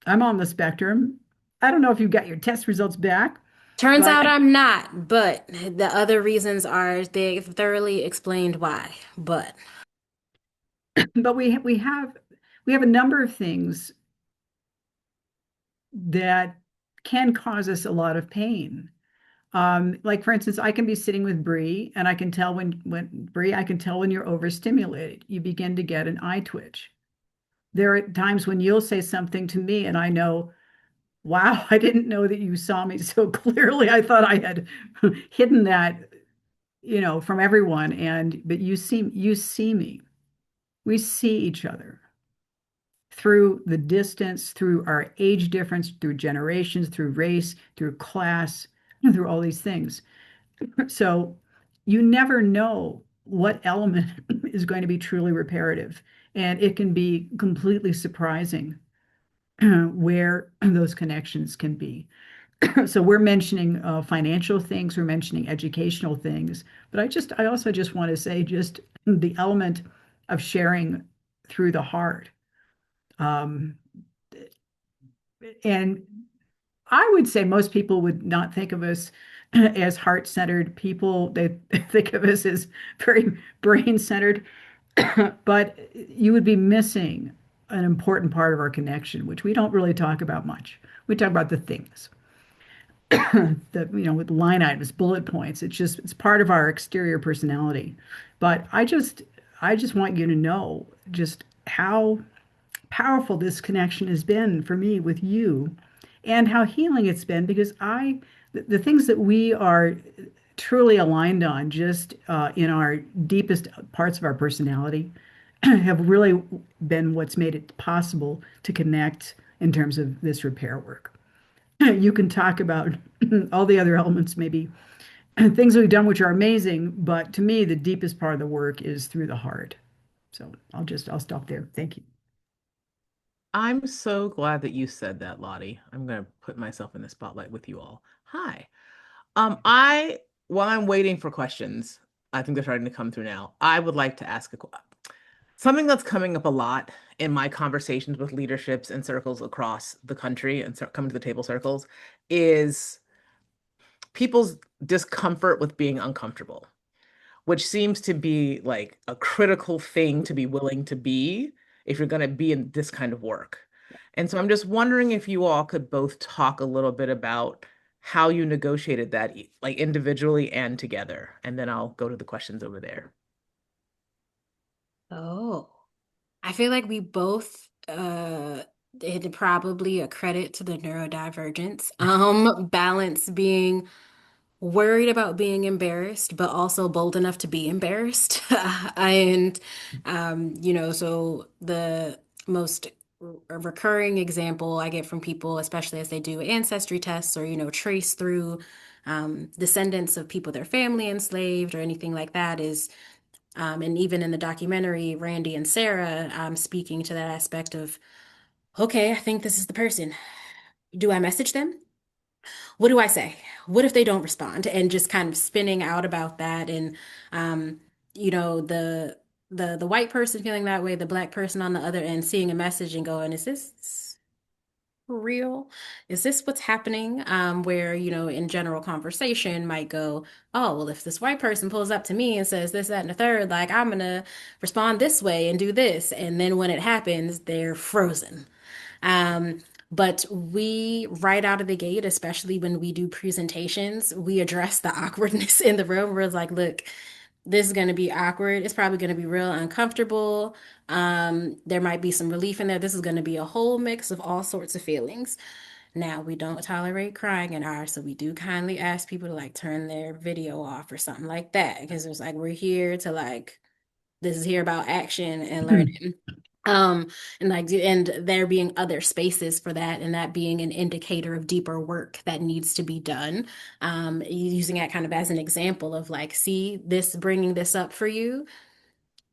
I'm on the spectrum. I don't know if you've got your test results back, Turns but out I'm not, but the other reasons are they thoroughly explained why. But but we have a number of things that can cause us a lot of pain. Like for instance, I can be sitting with Bree and I can tell when Bree, I can tell when you're overstimulated. You begin to get an eye twitch. There are times when you'll say something to me and I know, wow, I didn't know that you saw me so clearly. I thought I had hidden that, from everyone. But you see me. We see each other through the distance, through our age difference, through generations, through race, through class, through all these things. So you never know what element is going to be truly reparative. And it can be completely surprising where those connections can be. So we're mentioning financial things, we're mentioning educational things, but I also just want to say just the element of sharing through the heart. Um, and I would say most people would not think of us as heart-centered people. They think of us as very brain-centered, but you would be missing an important part of our connection, which we don't really talk about much. We talk about the things, with line items, bullet points. It's part of our exterior personality. But I just want you to know just how powerful this connection has been for me with you and how healing it's been because the things that we are truly aligned on just in our deepest parts of our personality have really been what's made it possible to connect in terms of this repair work. You can talk about all the other elements, maybe things we've done which are amazing, but to me, the deepest part of the work is through the heart. So I'll stop there. Thank you. I'm so glad that you said that, Lottie. I'm going to put myself in the spotlight with you all. Hi. I while I'm waiting for questions, I think they're starting to come through now. I would like to ask something that's coming up a lot in my conversations with leaderships and circles across the country and coming to the table circles is people's discomfort with being uncomfortable, which seems to be like a critical thing to be willing to be if you're going to be in this kind of work. And so I'm just wondering if you all could both talk a little bit about how you negotiated that, like individually and together. And then I'll go to the questions over there. oh, I feel like we both did probably a credit to the neurodivergence. Balance being worried about being embarrassed, but also bold enough to be embarrassed. And, so the most recurring example I get from people, especially as they do ancestry tests or, trace through descendants of people their family enslaved or anything like that is, and even in the documentary, Randy and Sarah speaking to that aspect of, okay, I think this is the person. Do I message them? What do I say? What if they don't respond? And just kind of spinning out about that and um, the white person feeling that way, the black person on the other end seeing a message and going, is this real? Is this what's happening? Where, in general conversation might go, oh, well, if this white person pulls up to me and says this, that, and the third, like I'm gonna respond this way and do this. And then when it happens, they're frozen. Um, but we, right out of the gate, especially when we do presentations, we address the awkwardness in the room. We're like, look, this is going to be awkward. It's probably going to be real uncomfortable. There might be some relief in there. This is going to be a whole mix of all sorts of feelings. Now, we don't tolerate crying in ours, so we do kindly ask people to like turn their video off or something like that because it's like we're here to like this is here about action and learning. And like and there being other spaces for that and that being an indicator of deeper work that needs to be done. Using that kind of as an example of like, see this bringing this up for you,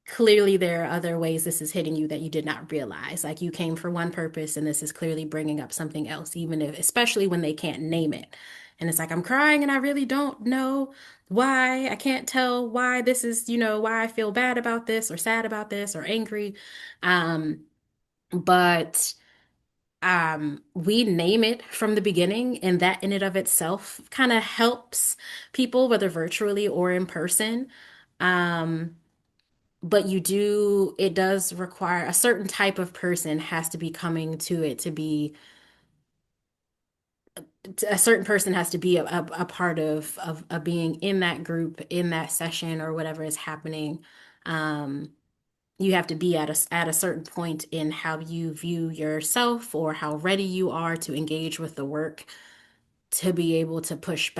clearly there are other ways this is hitting you that you did not realize. Like you came for one purpose and this is clearly bringing up something else, even if, especially when they can't name it. And it's like, I'm crying and I really don't know why. I can't tell why this is, why I feel bad about this or sad about this or angry. Um, but we name it from the beginning, and that in and of itself kind of helps people, whether virtually or in person. Um, but it does require a certain type of person has to be coming to it to be, a certain person has to be a part of being in that group, in that session or whatever is happening. Um, you have to be at a certain point in how you view yourself or how ready you are to engage with the work to be able to push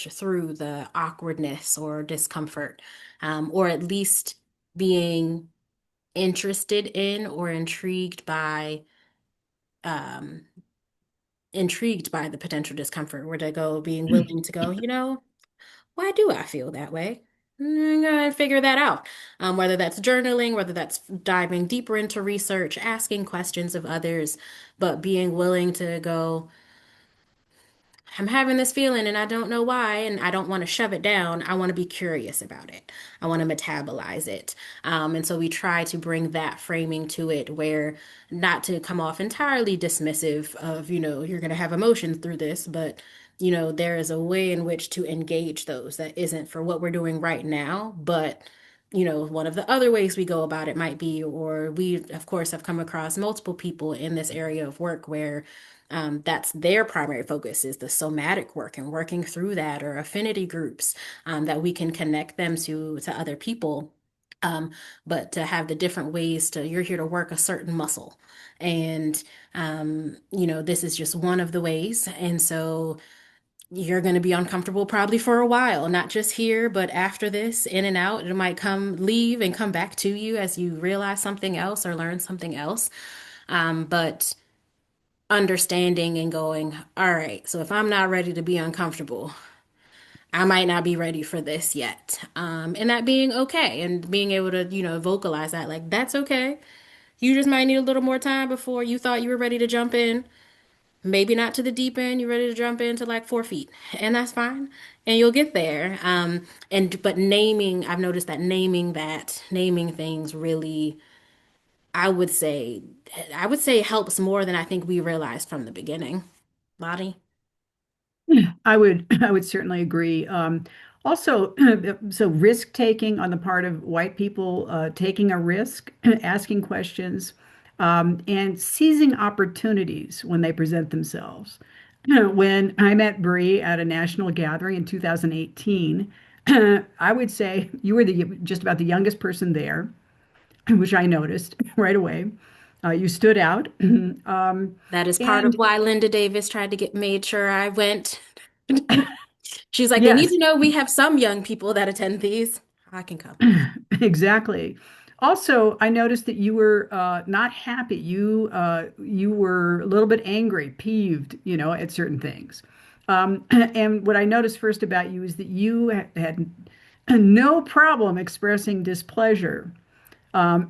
through the awkwardness or discomfort, or at least being interested in or um, intrigued by the potential discomfort, or to go being willing to go, why do I feel that way? I'm gonna figure that out. Whether that's journaling, whether that's diving deeper into research, asking questions of others, but being willing to go, I'm having this feeling and I don't know why, and I don't want to shove it down. I want to be curious about it. I want to metabolize it. And so we try to bring that framing to it where not to come off entirely dismissive of, you're going to have emotions through this, but, there is a way in which to engage those that isn't for what we're doing right now, but one of the other ways we go about it might be, or we, of course, have come across multiple people in this area of work where that's their primary focus is the somatic work and working through that, or affinity groups that we can connect them to other people. Um, but to have the different ways you're here to work a certain muscle. And, this is just one of the ways. And so you're going to be uncomfortable probably for a while, not just here, but after this, in and out. It might leave and come back to you as you realize something else or learn something else. But understanding and going, all right, so if I'm not ready to be uncomfortable, I might not be ready for this yet. And that being okay and being able to, vocalize that, like, that's okay. You just might need a little more time before you thought you were ready to jump in. Maybe not to the deep end, you're ready to jump into like 4 feet, and that's fine. And you'll get there. But I've noticed that naming things really, I would say, helps more than I think we realized from the beginning. Lottie? I would certainly agree. Also, so risk taking on the part of white people, taking a risk, asking questions, and seizing opportunities when they present themselves. When I met Bree at a national gathering in 2018, I would say you were just about the youngest person there, which I noticed right away. You stood out. That is part of And why Linda Davis tried to made sure I went. She's like, they need yes, to know we have some young people that attend these. I can come. exactly. Also, I noticed that you were not happy. You were a little bit angry, peeved, at certain things. And what I noticed first about you is that you had no problem expressing displeasure,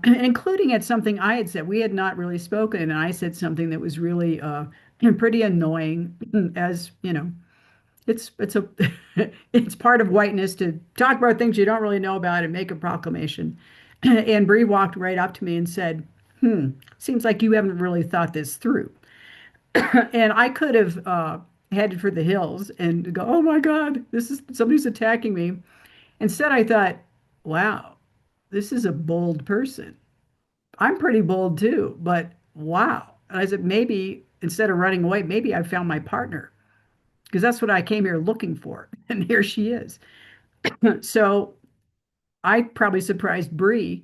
including at something I had said. We had not really spoken, and I said something that was really pretty annoying, as it's it's part of whiteness to talk about things you don't really know about and make a proclamation. And Bree walked right up to me and said, seems like you haven't really thought this through. And I could have headed for the hills and go, oh my God, this is somebody's attacking me. Instead, I thought, wow, this is a bold person. I'm pretty bold too, but wow. And I said, maybe instead of running away, maybe I found my partner because that's what I came here looking for. And here she is. So I probably surprised Bree.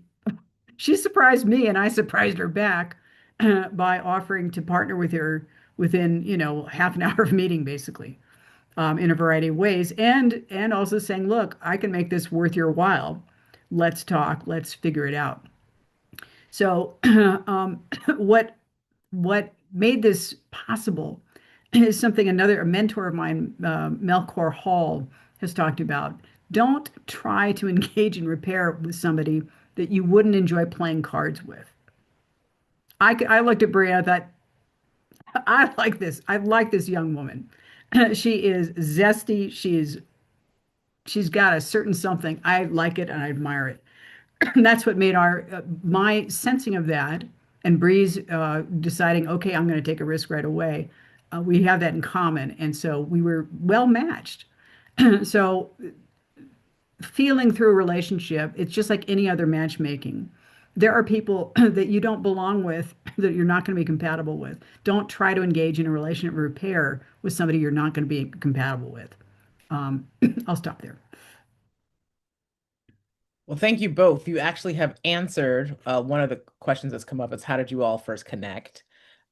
She surprised me, and I surprised her back by offering to partner with her within, half an hour of meeting, basically, in a variety of ways, and also saying, "Look, I can make this worth your while. Let's talk. Let's figure it out." So, what what made this possible is something a mentor of mine, Melchor Hall, has talked about. Don't try to engage in repair with somebody that you wouldn't enjoy playing cards with. I looked at Bria, I thought, I like this. I like this young woman. She is zesty. She's got a certain something. I like it and I admire it. And that's what made our my sensing of that and Bree's deciding, okay, I'm going to take a risk right away. We have that in common, and so we were well matched. So feeling through a relationship, it's just like any other matchmaking. There are people that you don't belong with that you're not going to be compatible with. Don't try to engage in a relationship repair with somebody you're not going to be compatible with. Um, I'll stop there. Well, thank you both. You actually have answered one of the questions that's come up. Is how did you all first connect?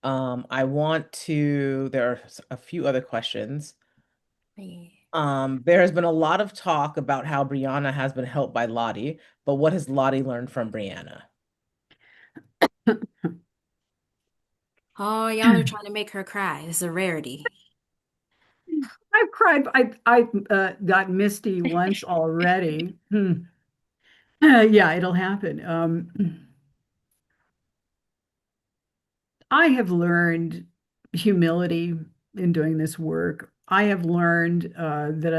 There are a few other questions. There has been a lot of talk about how Brianna has been helped by Lottie, but what has Lottie learned from Brianna? Oh, y'all are trying to make her cry. It's a rarity. I've cried. I got misty once already. Yeah, it'll happen. I have learned humility in doing this work. I have learned that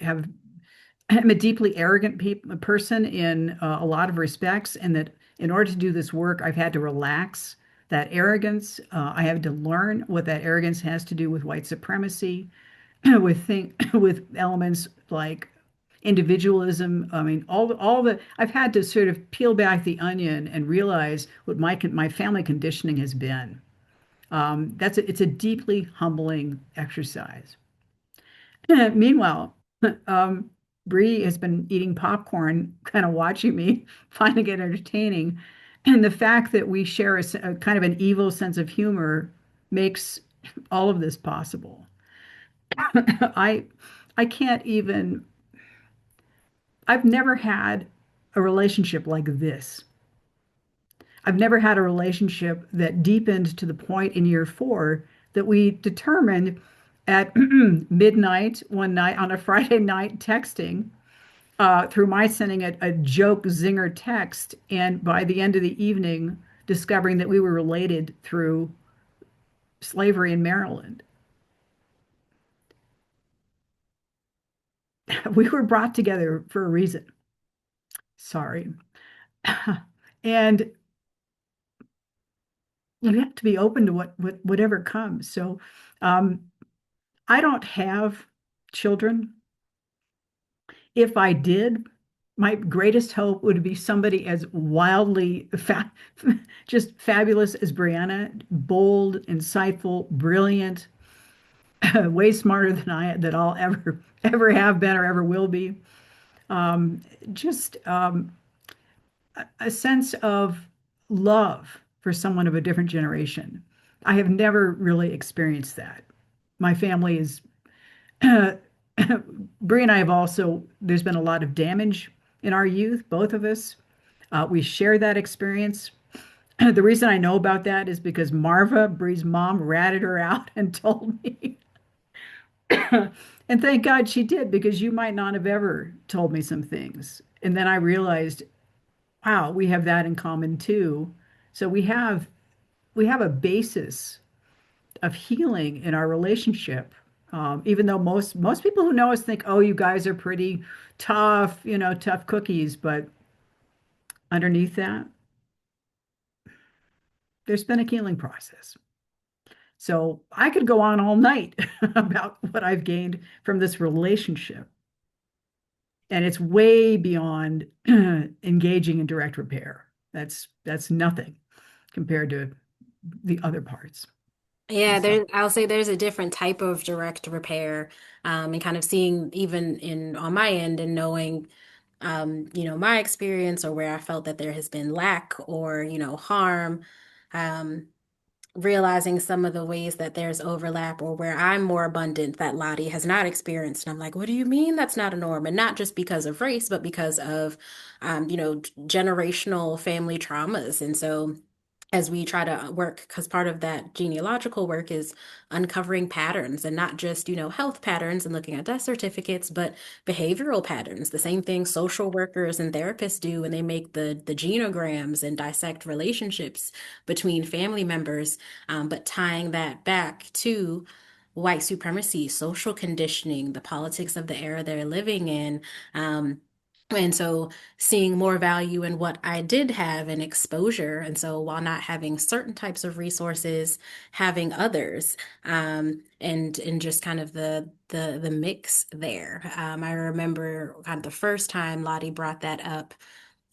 I'm a deeply arrogant person in a lot of respects, and that in order to do this work, I've had to relax that arrogance. I have to learn what that arrogance has to do with white supremacy, with elements like individualism. I mean, all the I've had to sort of peel back the onion and realize what my family conditioning has been. It's a deeply humbling exercise. Meanwhile, um, Bree has been eating popcorn, kind of watching me, finding it entertaining. And the fact that we share a kind of an evil sense of humor makes all of this possible. I I can't even I've never had a relationship like this. I've never had a relationship that deepened to the point in year 4 that we determined at midnight one night on a Friday night texting through my sending a joke zinger text, and by the end of the evening, discovering that we were related through slavery in Maryland. We were brought together for a reason. Sorry. And you have to be open to whatever comes. So um, I don't have children. If I did, my greatest hope would be somebody as wildly just fabulous as Brianna, bold, insightful, brilliant, way smarter than I'll ever have been or ever will be. Just a sense of love for someone of a different generation. I have never really experienced that. My family is, Brie and I have also, there's been a lot of damage in our youth, both of us. We share that experience. The reason I know about that is because Marva, Brie's mom, ratted her out and told me. And thank God she did, because you might not have ever told me some things. And then I realized, wow, we have that in common too. So we have a basis of healing in our relationship. Even though most people who know us think, oh, you guys are pretty tough, tough cookies, but underneath that, there's been a healing process. So I could go on all night about what I've gained from this relationship. And it's way beyond engaging in direct repair. That's nothing compared to the other parts. Yeah, So I'll say there's a different type of direct repair, and kind of seeing even in on my end and knowing my experience or where I felt that there has been lack or, harm. Um, Realizing some of the ways that there's overlap or where I'm more abundant that Lottie has not experienced. And I'm like, what do you mean that's not a norm? And not just because of race, but because of, generational family traumas. And so as we try to work, because part of that genealogical work is uncovering patterns and not just, health patterns and looking at death certificates, but behavioral patterns. The same thing social workers and therapists do when they make the genograms and dissect relationships between family members, but tying that back to white supremacy, social conditioning, the politics of the era they're living in. And so seeing more value in what I did have and exposure. And so while not having certain types of resources, having others, and just kind of the mix there. I remember kind of the first time Lottie brought that up.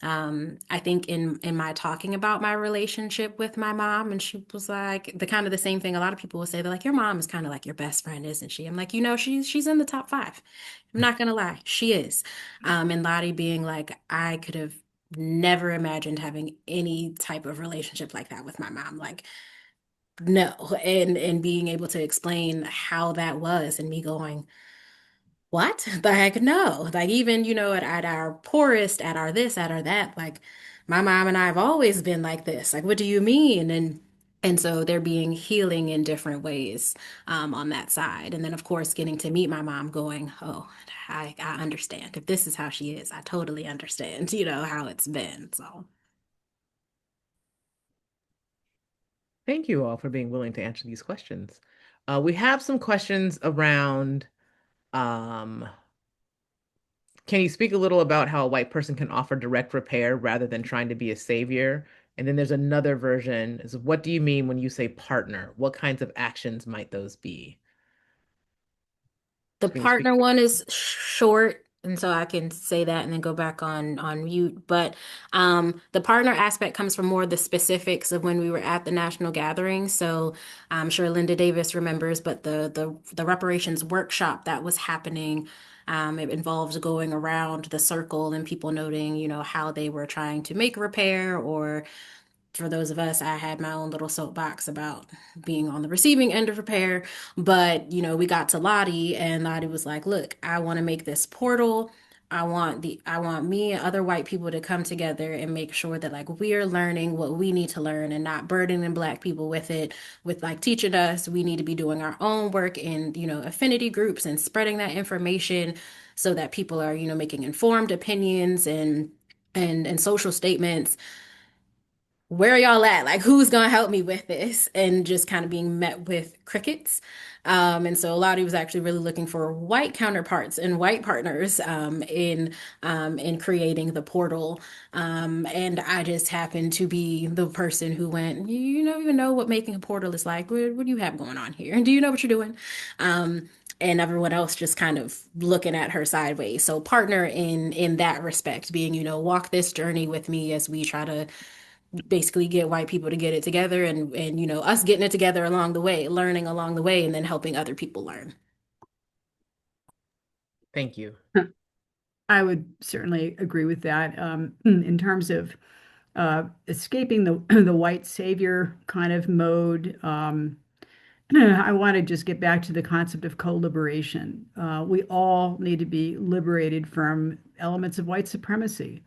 I think in my talking about my relationship with my mom, and she was like the kind of the same thing a lot of people will say. They're like, your mom is kind of like your best friend, isn't she? I'm like, she's in the top five. I'm not gonna lie, she is. And Lottie being like, I could have never imagined having any type of relationship like that with my mom. Like, no. And being able to explain how that was and me going, what the heck? No. Like even, at our poorest, at our this, at our that, like my mom and I have always been like this. Like, what do you mean? And so they're being healing in different ways on that side. And then of course getting to meet my mom going, oh, I understand. If this is how she is, I totally understand, how it's been. So Thank you all for being willing to answer these questions. We have some questions around um, can you speak a little about how a white person can offer direct repair rather than trying to be a savior? And then there's another version is what do you mean when you say partner? What kinds of actions might those be? the So can you speak? partner one is short, and so I can say that and then go back on mute. But the partner aspect comes from more the specifics of when we were at the national gathering. So I'm sure Linda Davis remembers, but the reparations workshop that was happening. It involves going around the circle and people noting, how they were trying to make a repair or for those of us, I had my own little soapbox about being on the receiving end of repair. But, we got to Lottie and Lottie was like, look, I want to make this portal. I want me and other white people to come together and make sure that like we are learning what we need to learn and not burdening black people with it, with like teaching us. We need to be doing our own work in, affinity groups and spreading that information so that people are, making informed opinions and social statements. Where are y'all at? Like, who's gonna help me with this? And just kind of being met with crickets. And so Lottie was actually really looking for white counterparts and white partners in creating the portal. And I just happened to be the person who went, you don't even know what making a portal is like. What do you have going on here? And do you know what you're doing? And everyone else just kind of looking at her sideways. So partner in that respect, being, walk this journey with me as we try to basically get white people to get it together and us getting it together along the way, learning along the way, and then helping other people learn. Thank you. I would certainly agree with that. In terms of escaping the the white savior kind of mode, I want to just get back to the concept of co-liberation. We all need to be liberated from elements of white supremacy.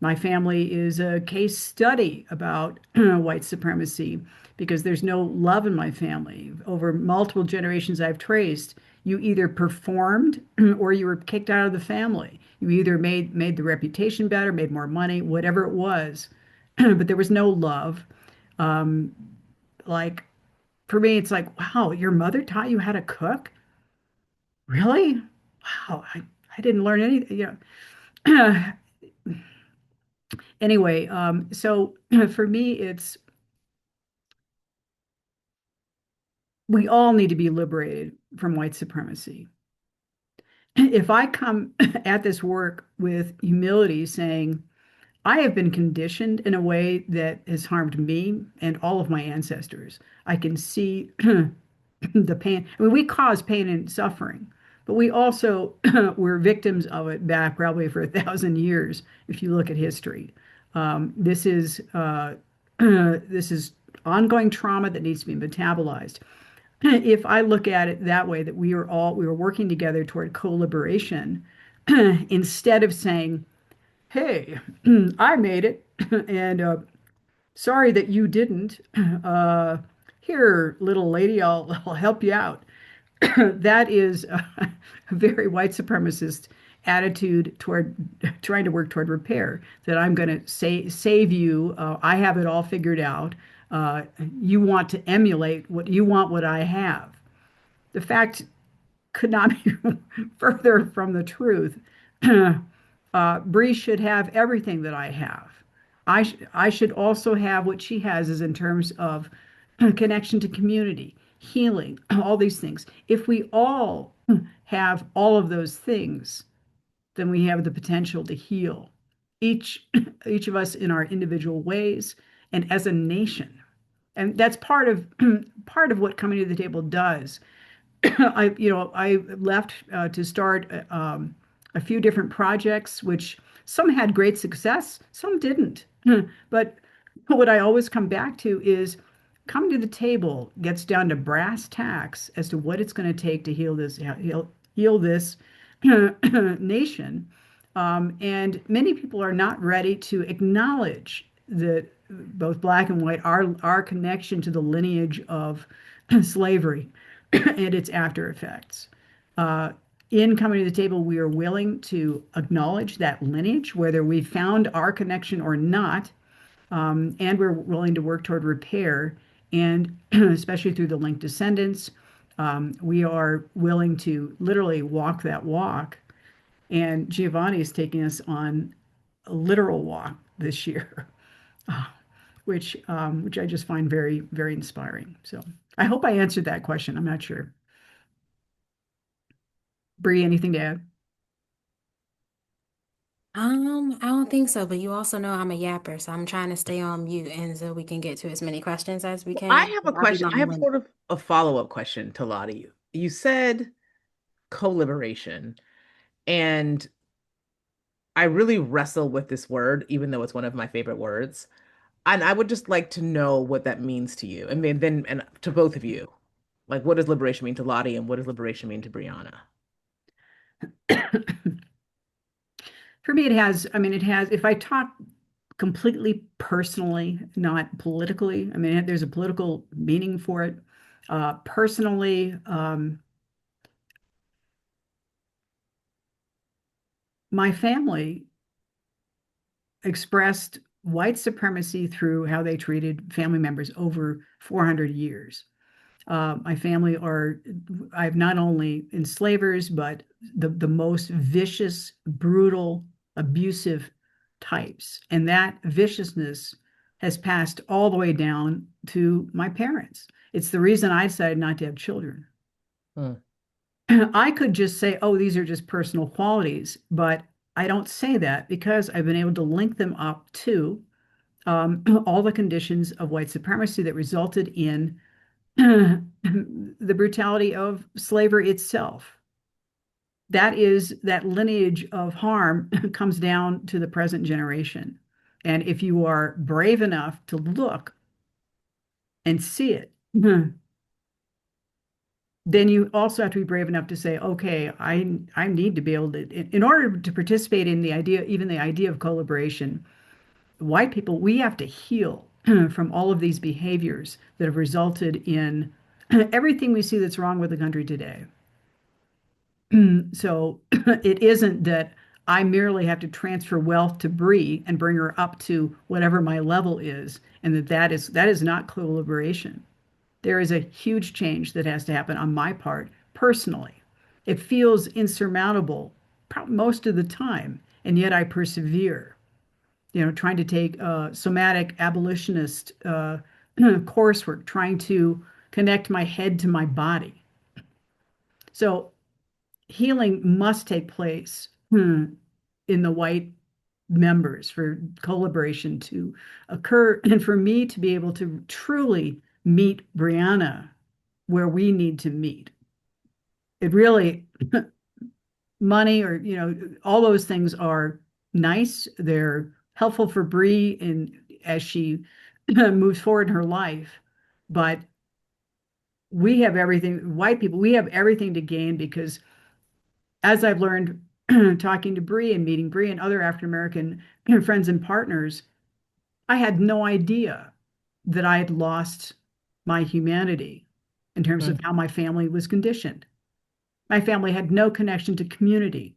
My family is a case study about white supremacy because there's no love in my family. Over multiple generations I've traced, you either performed or you were kicked out of the family. You either made the reputation better, made more money, whatever it was, but there was no love. Um, like for me, it's like, wow, your mother taught you how to cook? Really? Wow, I didn't learn anything, Anyway, so for me, it's we all need to be liberated from white supremacy. If I come at this work with humility, saying, I have been conditioned in a way that has harmed me and all of my ancestors, I can see the pain. I mean, we cause pain and suffering, But we also were victims of it back probably for 1,000 years, if you look at history. This is this is ongoing trauma that needs to be metabolized. If I look at it that way, that we were working together toward co-liberation, instead of saying, "Hey, I made it, and sorry that you didn't. Here, little lady, I'll help you out." That is a very white supremacist attitude toward trying to work toward repair. That I'm going to save you. I have it all figured out. You want to emulate what I have. The fact could not be further from the truth. Bree should have everything that I have. I should also have what she has, is in terms of connection to community, healing, all these things. If we all have all of those things, then we have the potential to heal each each of us in our individual ways and as a nation. And that's part of part of what coming to the table does. I left to start a few different projects, which some had great success, some didn't. But what I always come back to is coming to the table gets down to brass tacks as to what it's going to take to heal this nation. And many people are not ready to acknowledge that both black and white, our connection to the lineage of slavery and its after effects. In coming to the table, we are willing to acknowledge that lineage, whether we found our connection or not, and we're willing to work toward repair, and especially through the linked descendants, we are willing to literally walk that walk. And Giovanni is taking us on a literal walk this year, which I just find very, very inspiring. So I hope I answered that question. I'm not sure. Bree, anything to add? I don't think so, but you also know I'm a yapper, so I'm trying to stay on mute and so we can get to as many questions as we I can. have a I'll be question. gone I in a have minute. sort of a follow-up question to Lottie. You said co-liberation, and I really wrestle with this word, even though it's one of my favorite words. And I would just like to know what that means to you. And to both of you. Like, what does liberation mean to Lottie, and what does liberation mean to Brianna? For me, it has, I mean, it has, if I talk completely personally, not politically, I mean, there's a political meaning for it. Personally, my family expressed white supremacy through how they treated family members over 400 years. My family are, I have not only enslavers, but the most vicious, brutal, abusive types. And that viciousness has passed all the way down to my parents. It's the reason I decided not to have children. Hmm. I could just say, oh, these are just personal qualities, but I don't say that because I've been able to link them up to all the conditions of white supremacy that resulted in the brutality of slavery itself. That lineage of harm comes down to the present generation. And if you are brave enough to look and see it, then you also have to be brave enough to say, okay, I need to be able to, in order to participate in the idea, even the idea of collaboration, white people, we have to heal from all of these behaviors that have resulted in everything we see that's wrong with the country today. So it isn't that I merely have to transfer wealth to Bree and bring her up to whatever my level is, and that is not co-liberation. There is a huge change that has to happen on my part personally. It feels insurmountable most of the time, and yet I persevere. Trying to take somatic abolitionist coursework, trying to connect my head to my body. So healing must take place in the white members for collaboration to occur and for me to be able to truly meet Brianna where we need to meet. It really, money or, all those things are nice. They're helpful for Bree as she moves forward in her life. But we have everything, white people, we have everything to gain because as I've learned talking to Bree and meeting Bree and other African American friends and partners, I had no idea that I had lost my humanity in terms of how my family was conditioned. My family had no connection to community,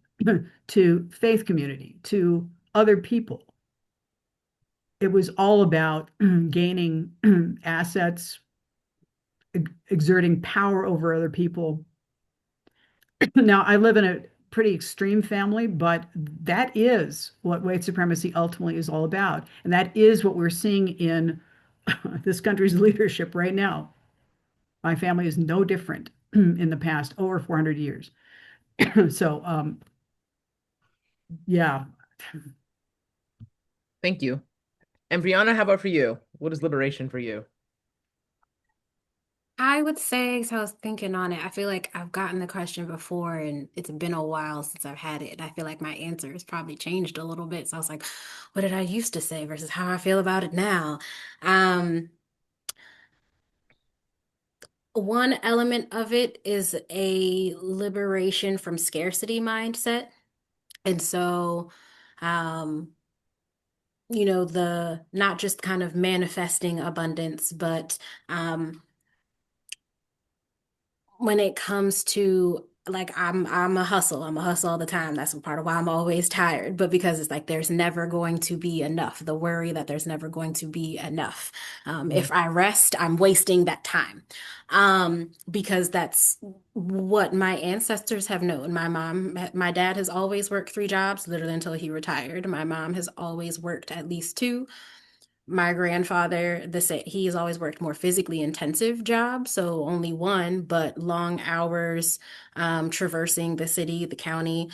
to faith community, to other people. It was all about gaining assets, exerting power over other people. Now, I live in a pretty extreme family, but that is what white supremacy ultimately is all about. And that is what we're seeing in this country's leadership right now. My family is no different in the past over 400 years. So, yeah. Thank you. And Brianna, how about for you? What is liberation for you? I would say, so I was thinking on it. I feel like I've gotten the question before and it's been a while since I've had it. And I feel like my answer has probably changed a little bit. So I was like, what did I used to say versus how I feel about it now? Um, One element of it is a liberation from scarcity mindset. And so, um, the not just kind of manifesting abundance, but um, when it comes to like I'm a hustle. I'm a hustle all the time. That's a part of why I'm always tired. But because it's like there's never going to be enough. The worry that there's never going to be enough. If I rest, I'm wasting that time. Because that's what my ancestors have known. My dad has always worked 3 jobs, literally until he retired. My mom has always worked at least two. My grandfather, he's always worked more physically intensive jobs, so only one, but long hours, traversing the city, the county.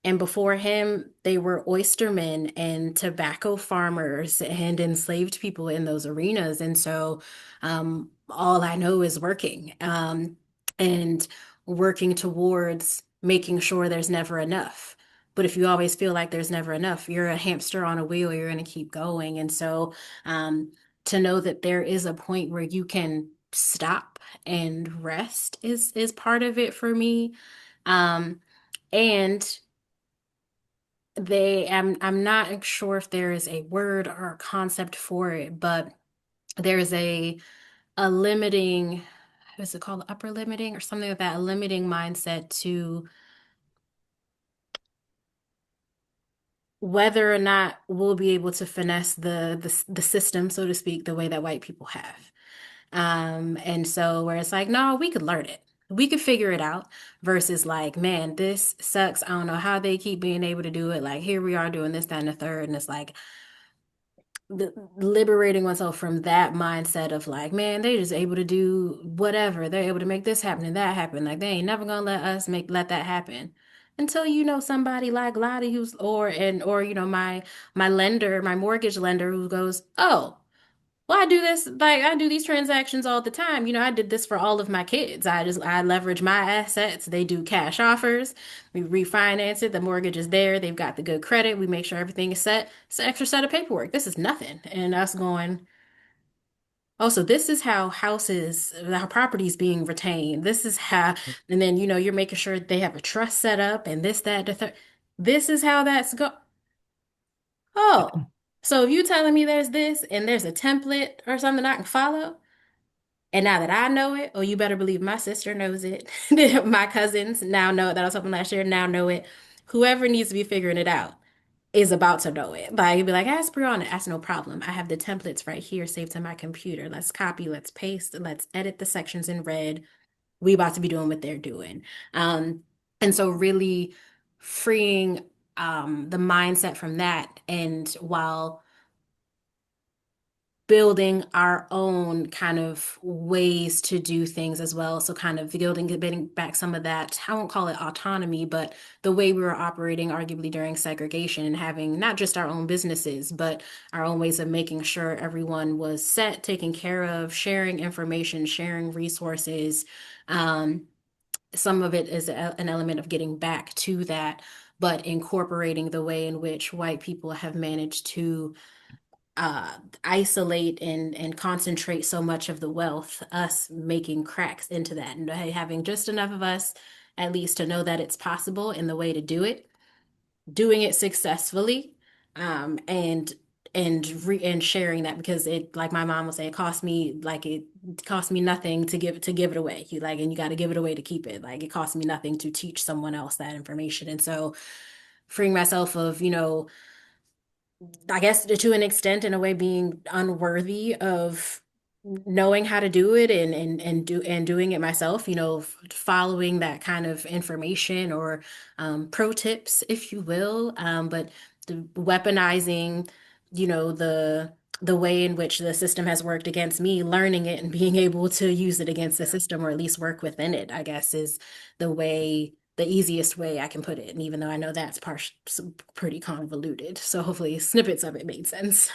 And before him, they were oystermen and tobacco farmers and enslaved people in those arenas. And so, all I know is working, and working towards making sure there's never enough. But if you always feel like there's never enough, you're a hamster on a wheel, you're going to keep going. And so, to know that there is a point where you can stop and rest is part of it for me. Um, and I'm not sure if there is a word or a concept for it, but there's a limiting, what's it called, upper limiting or something like that, a limiting mindset to whether or not we'll be able to finesse the system, so to speak, the way that white people have. And so where it's like, no, we could learn it. We could figure it out versus like, man, this sucks. I don't know how they keep being able to do it. Like here we are doing this, that, and the third. And it's like liberating oneself from that mindset of like, man, they just able to do whatever. They're able to make this happen and that happen. Like they ain't never gonna let us let that happen. Until you know somebody like Lottie who's or my lender, my mortgage lender who goes, oh, well, I do this, like I do these transactions all the time. I did this for all of my kids. I leverage my assets. They do cash offers. We refinance it. The mortgage is there. They've got the good credit. We make sure everything is set. It's an extra set of paperwork. This is nothing. And us going, oh, so this is how property is being retained. This is how, and then you're making sure they have a trust set up and this, that, the third. This is how that's go. Oh, so if you telling me there's this and there's a template or something I can follow, and now that I know it, oh, you better believe my sister knows it. My cousins now know it. That was something last year, now know it. Whoever needs to be figuring it out is about to know it. Like, you'd be like, ask Brianna, that's no problem. I have the templates right here saved to my computer. Let's copy, let's paste, let's edit the sections in red. We about to be doing what they're doing. Um, and so really freeing the mindset from that. And while building our own kind of ways to do things as well. So kind of getting back some of that, I won't call it autonomy, but the way we were operating arguably during segregation and having not just our own businesses, but our own ways of making sure everyone was set, taken care of, sharing information, sharing resources, um, some of it is an element of getting back to that, but incorporating the way in which white people have managed to isolate and concentrate so much of the wealth, us making cracks into that and having just enough of us at least to know that it's possible and the way to do it, doing it successfully, and and sharing that because it, like my mom would say, it cost me nothing to give it away. You like, and you got to give it away to keep it. Like it cost me nothing to teach someone else that information. And so freeing myself of, I guess to an extent, in a way, being unworthy of knowing how to do it and doing it myself, following that kind of information or pro tips, if you will. But the weaponizing, the way in which the system has worked against me, learning it and being able to use it against the system or at least work within it, I guess, is the easiest way I can put it. And even though I know that's pretty convoluted, so hopefully snippets of it made sense.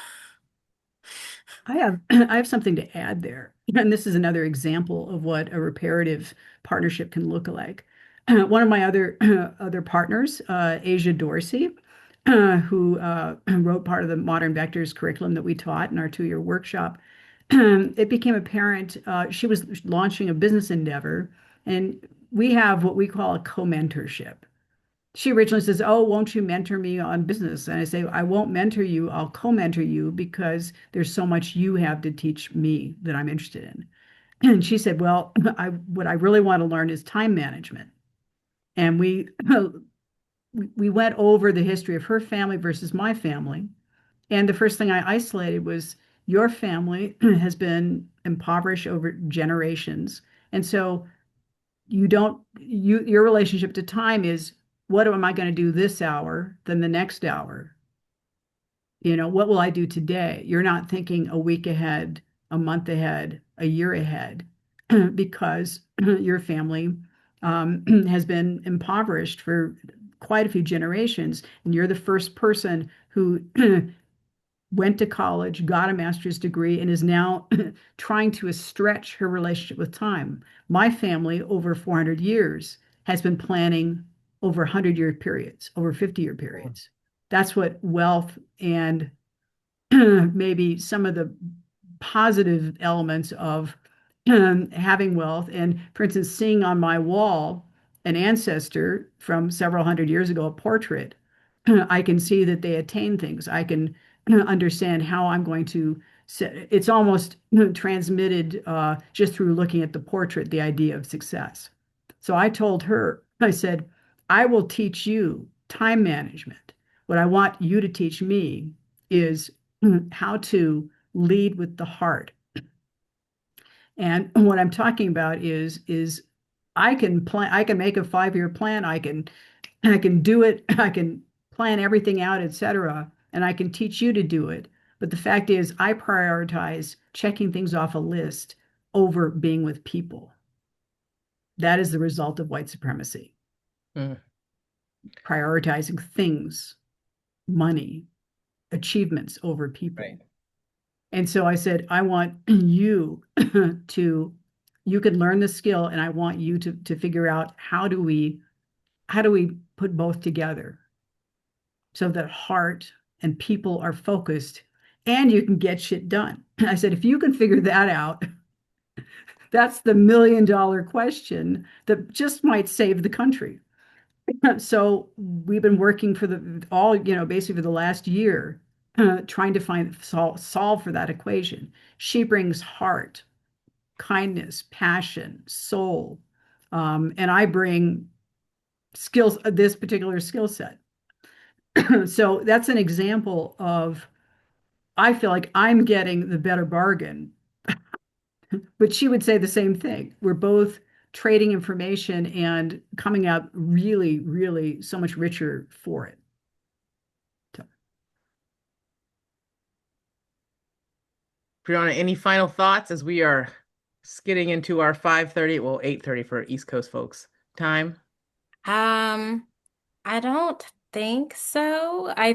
I have something to add there. And this is another example of what a reparative partnership can look like. One of my other partners, Asia Dorsey, who wrote part of the Modern Vectors curriculum that we taught in our 2-year workshop, it became apparent she was launching a business endeavor, and we have what we call a co-mentorship. She originally says, "Oh, won't you mentor me on business?" And I say, "I won't mentor you. I'll co-mentor you because there's so much you have to teach me that I'm interested in." And she said, "Well, what I really want to learn is time management." And we went over the history of her family versus my family. And the first thing I isolated was your family has been impoverished over generations. And so your relationship to time is, what am I going to do this hour, then the next hour? What will I do today? You're not thinking a week ahead, a month ahead, a year ahead, because your family has been impoverished for quite a few generations, and you're the first person who went to college, got a master's degree, and is now trying to stretch her relationship with time. My family, over 400 years, has been planning over 100-year periods, over 50-year periods. That's what wealth and maybe some of the positive elements of having wealth. And for instance, seeing on my wall an ancestor from several hundred years ago, a portrait, I can see that they attain things. I can understand how I'm going to it's almost transmitted just through looking at the portrait, the idea of success. So I told her, I said, I will teach you time management. What I want you to teach me is how to lead with the heart. And what I'm talking about is I can make a 5-year plan. I can do it. I can plan everything out, etc. And I can teach you to do it. But the fact is, I prioritize checking things off a list over being with people. That is the result of white supremacy. Mm. Prioritizing things, money, achievements over people. Right. And so I said, I want you you can learn the skill, and I want you to figure out how do we put both together so that heart and people are focused and you can get shit done. I said, if you can figure that out, that's the $1 million question that just might save the country. So we've been working for basically for the last year, trying to solve for that equation. She brings heart, kindness, passion, soul, and I bring skills, this particular skill set. So that's an example of, I feel like I'm getting the better bargain, but she would say the same thing. We're both trading information and coming out really, really so much richer for it. Brianna, any final thoughts as we are skidding into our 5:30, well, 8:30 for East Coast folks time? I don't think so. I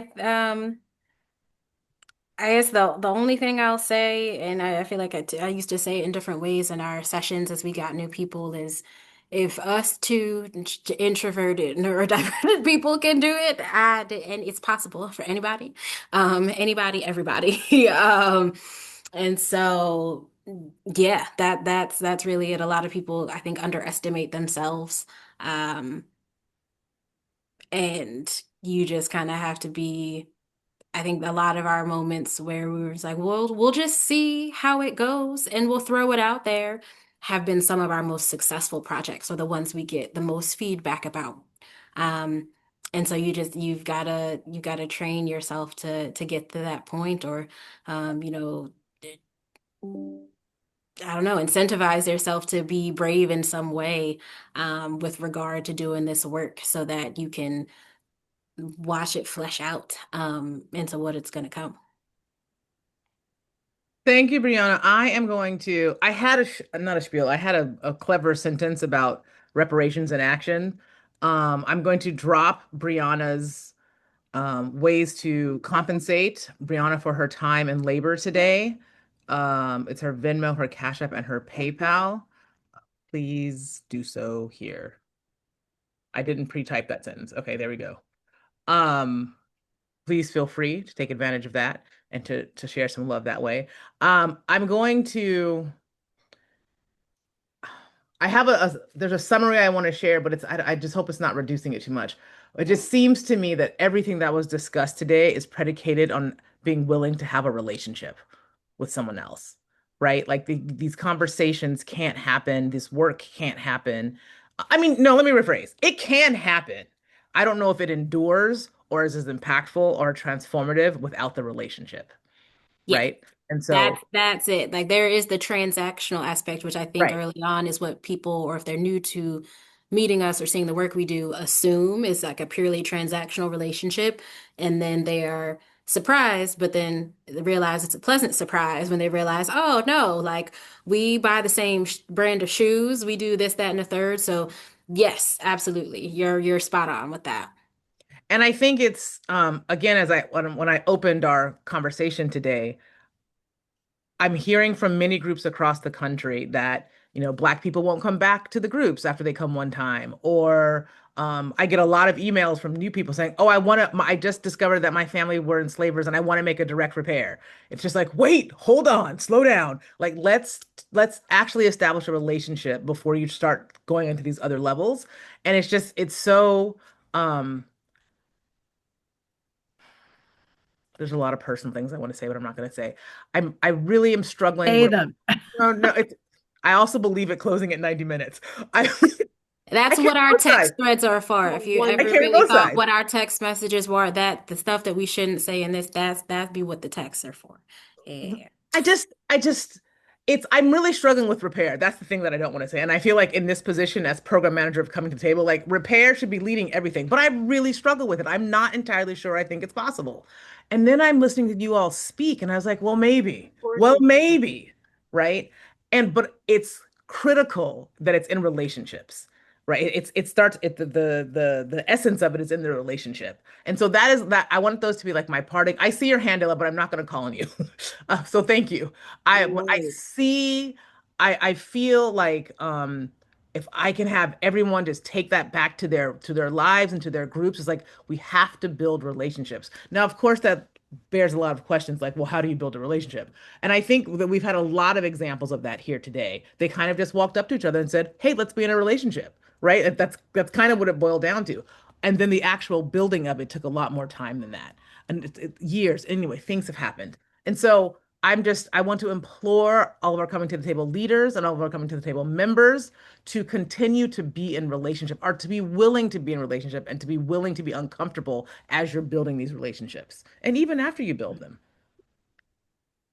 guess the only thing I'll say, and I feel like I used to say it in different ways in our sessions as we got new people, is if us two introverted, neurodivergent people can do it, and it's possible for anybody, anybody, everybody. And so, yeah, that's really it. A lot of people, I think, underestimate themselves, um, and you just kind of have to be. I think a lot of our moments where we were just like, well, we'll just see how it goes and we'll throw it out there have been some of our most successful projects or the ones we get the most feedback about. Um, and so you've gotta train yourself to get to that point or you know, I don't know, incentivize yourself to be brave in some way with regard to doing this work so that you can watch it flesh out into what it's gonna come. Thank you, Brianna. I had not a spiel, I had a clever sentence about reparations in action. I'm going to drop Brianna's ways to compensate Brianna for her time and labor today. It's her Venmo, her Cash App, and her PayPal. Please do so here. I didn't pre-type that sentence. Okay, there we go. Um, please feel free to take advantage of that and to share some love that way. I'm going to I have there's a summary I want to share, but I just hope it's not reducing it too much. It just seems to me that everything that was discussed today is predicated on being willing to have a relationship with someone else, right? Like these conversations can't happen, this work can't happen. I mean, no, let me rephrase. It can happen. I don't know if it endures or is as impactful or transformative without the relationship, Yeah. right? And so, That's it. Like there is the transactional aspect, which I think right. early on is what people, or if they're new to meeting us or seeing the work we do, assume is like a purely transactional relationship. And then they are surprised, but then they realize it's a pleasant surprise when they realize, oh no, like we buy the same brand of shoes, we do this, that, and the third. So yes, absolutely. You're spot on with that. And I think it's again, as when I opened our conversation today, I'm hearing from many groups across the country that, Black people won't come back to the groups after they come one time. Or I get a lot of emails from new people saying, "Oh, I just discovered that my family were enslavers and I want to make a direct repair." It's just like, wait, hold on, slow down. Like let's actually establish a relationship before you start going into these other levels. And it's so um there's a lot of personal things I want to say, but I'm not going to say. I really am struggling Say with. them. No, no. I also believe it closing at 90 minutes. I I That's carry what our both text sides. threads are for. If you I ever carry really both thought sides. what our text messages were, that the stuff that we shouldn't say in this, that'd be what the texts are for. Yeah. I just, I'm really struggling with repair. That's the thing that I don't want to say. And I feel like in this position as program manager of coming to the table, like repair should be leading everything, but I really struggle with it. I'm not entirely sure I think it's possible. And then I'm listening to you all speak, and I was like, well, maybe, right? But it's critical that it's in relationships, right? It starts at the essence of it is in the relationship. And so that is that I want those to be like my parting. I see your hand, Ella, but I'm not going to call on you. So thank you. I see, I feel like if I can have everyone just take that back to their lives and to their groups, it's like we have to build relationships. Now, of course, that bears a lot of questions like, well, how do you build a relationship? And I think that we've had a lot of examples of that here today. They kind of just walked up to each other and said, "Hey, let's be in a relationship." Right? That's kind of what it boiled down to. And then the actual building of it took a lot more time than that. And years. Anyway, things have happened. And so I want to implore all of our coming to the table leaders and all of our coming to the table members to continue to be in relationship or to be willing to be in relationship and to be willing to be uncomfortable as you're building these relationships. And even after you build them,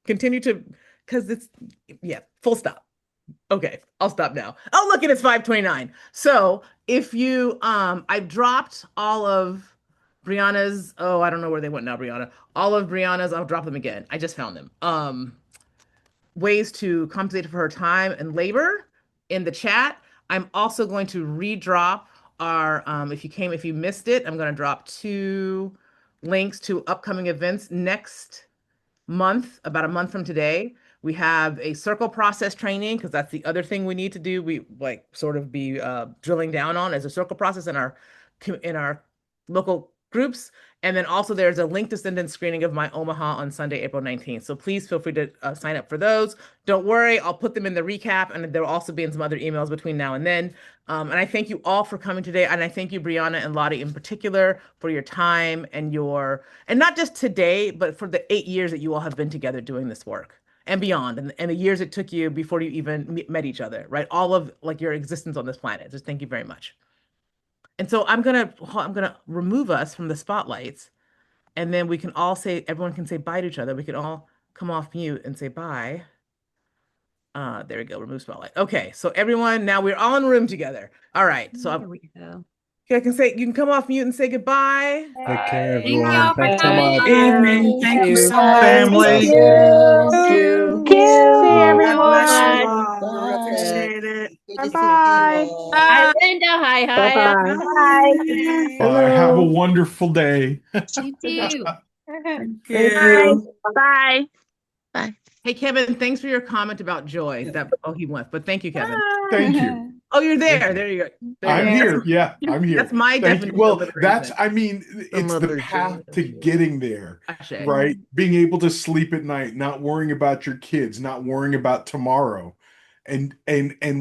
continue to, because yeah, full stop. Okay, I'll stop now. Oh, look, it's 5:29. So if you, I've dropped all of Brianna's, oh, I don't know where they went now, Brianna. All of Brianna's, I'll drop them again. I just found them. Ways to compensate for her time and labor in the chat. I'm also going to redrop our, if you missed it, I'm going to drop two links to upcoming events next month, about a month from today. We have a circle process training because that's the other thing we need to do. We like sort of be drilling down on as a circle process in our local groups. And then also there's a link descendant screening of my Omaha on Sunday, April 19th. So please feel free to sign up for those. Don't worry, I'll put them in the recap, and there will also be in some other emails between now and then. And I thank you all for coming today. And I thank you, Brianna and Lottie in particular, for your time and not just today, but for the 8 years that you all have been together doing this work and beyond, and the years it took you before you even met each other, right? All of like your existence on this planet. Just thank you very much. And so I'm gonna remove us from the spotlights, and then we can all everyone can say bye to each other. We can all come off mute and say bye. There we go, remove spotlight. Okay, so everyone, now we're all in the room together. All right, so There we go. you can come off mute and say goodbye. Take care, Thank you everyone. all for Thanks so much. coming. Evening. Thank you so much. Family. Awesome. Thank you. See God bless you everyone. all. Appreciate it. Bye-bye. Hi, Linda. Hi, hi. Bye-bye. Bye. Bye. Have a Hello. wonderful day. You too. Thank Thank you. you. Bye. Bye. Hey, Kevin, thanks for your comment about joy. He went, but thank you, Kevin. Thank you. Oh, you're Thank there. you. There you go. There I'm you go. here. Yeah, I'm here. That's my Thank definition you. Well, of liberation. it's the mother path joy to of you. getting there, Ashe. right? Being able to sleep at night, not worrying about your kids, not worrying about tomorrow. And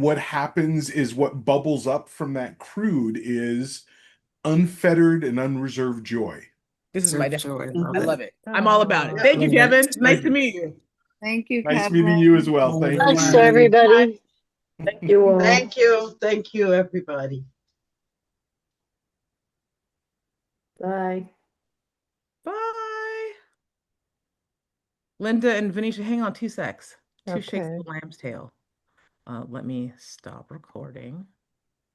what happens is what bubbles up from that crude is unfettered and unreserved joy. This is my definition. Love I it. love it. I'm all about it. Oh, Thank you, Kevin. Nice Thank to you. meet you. Thank you, Nice Kevin. meeting you as well. Thank you. Thanks to everybody. Thank you all. Thank you. Thank you, everybody. Bye. Bye. Linda and Venetia, hang on 2 secs. Two shakes okay. of the lamb's tail. Let me stop recording.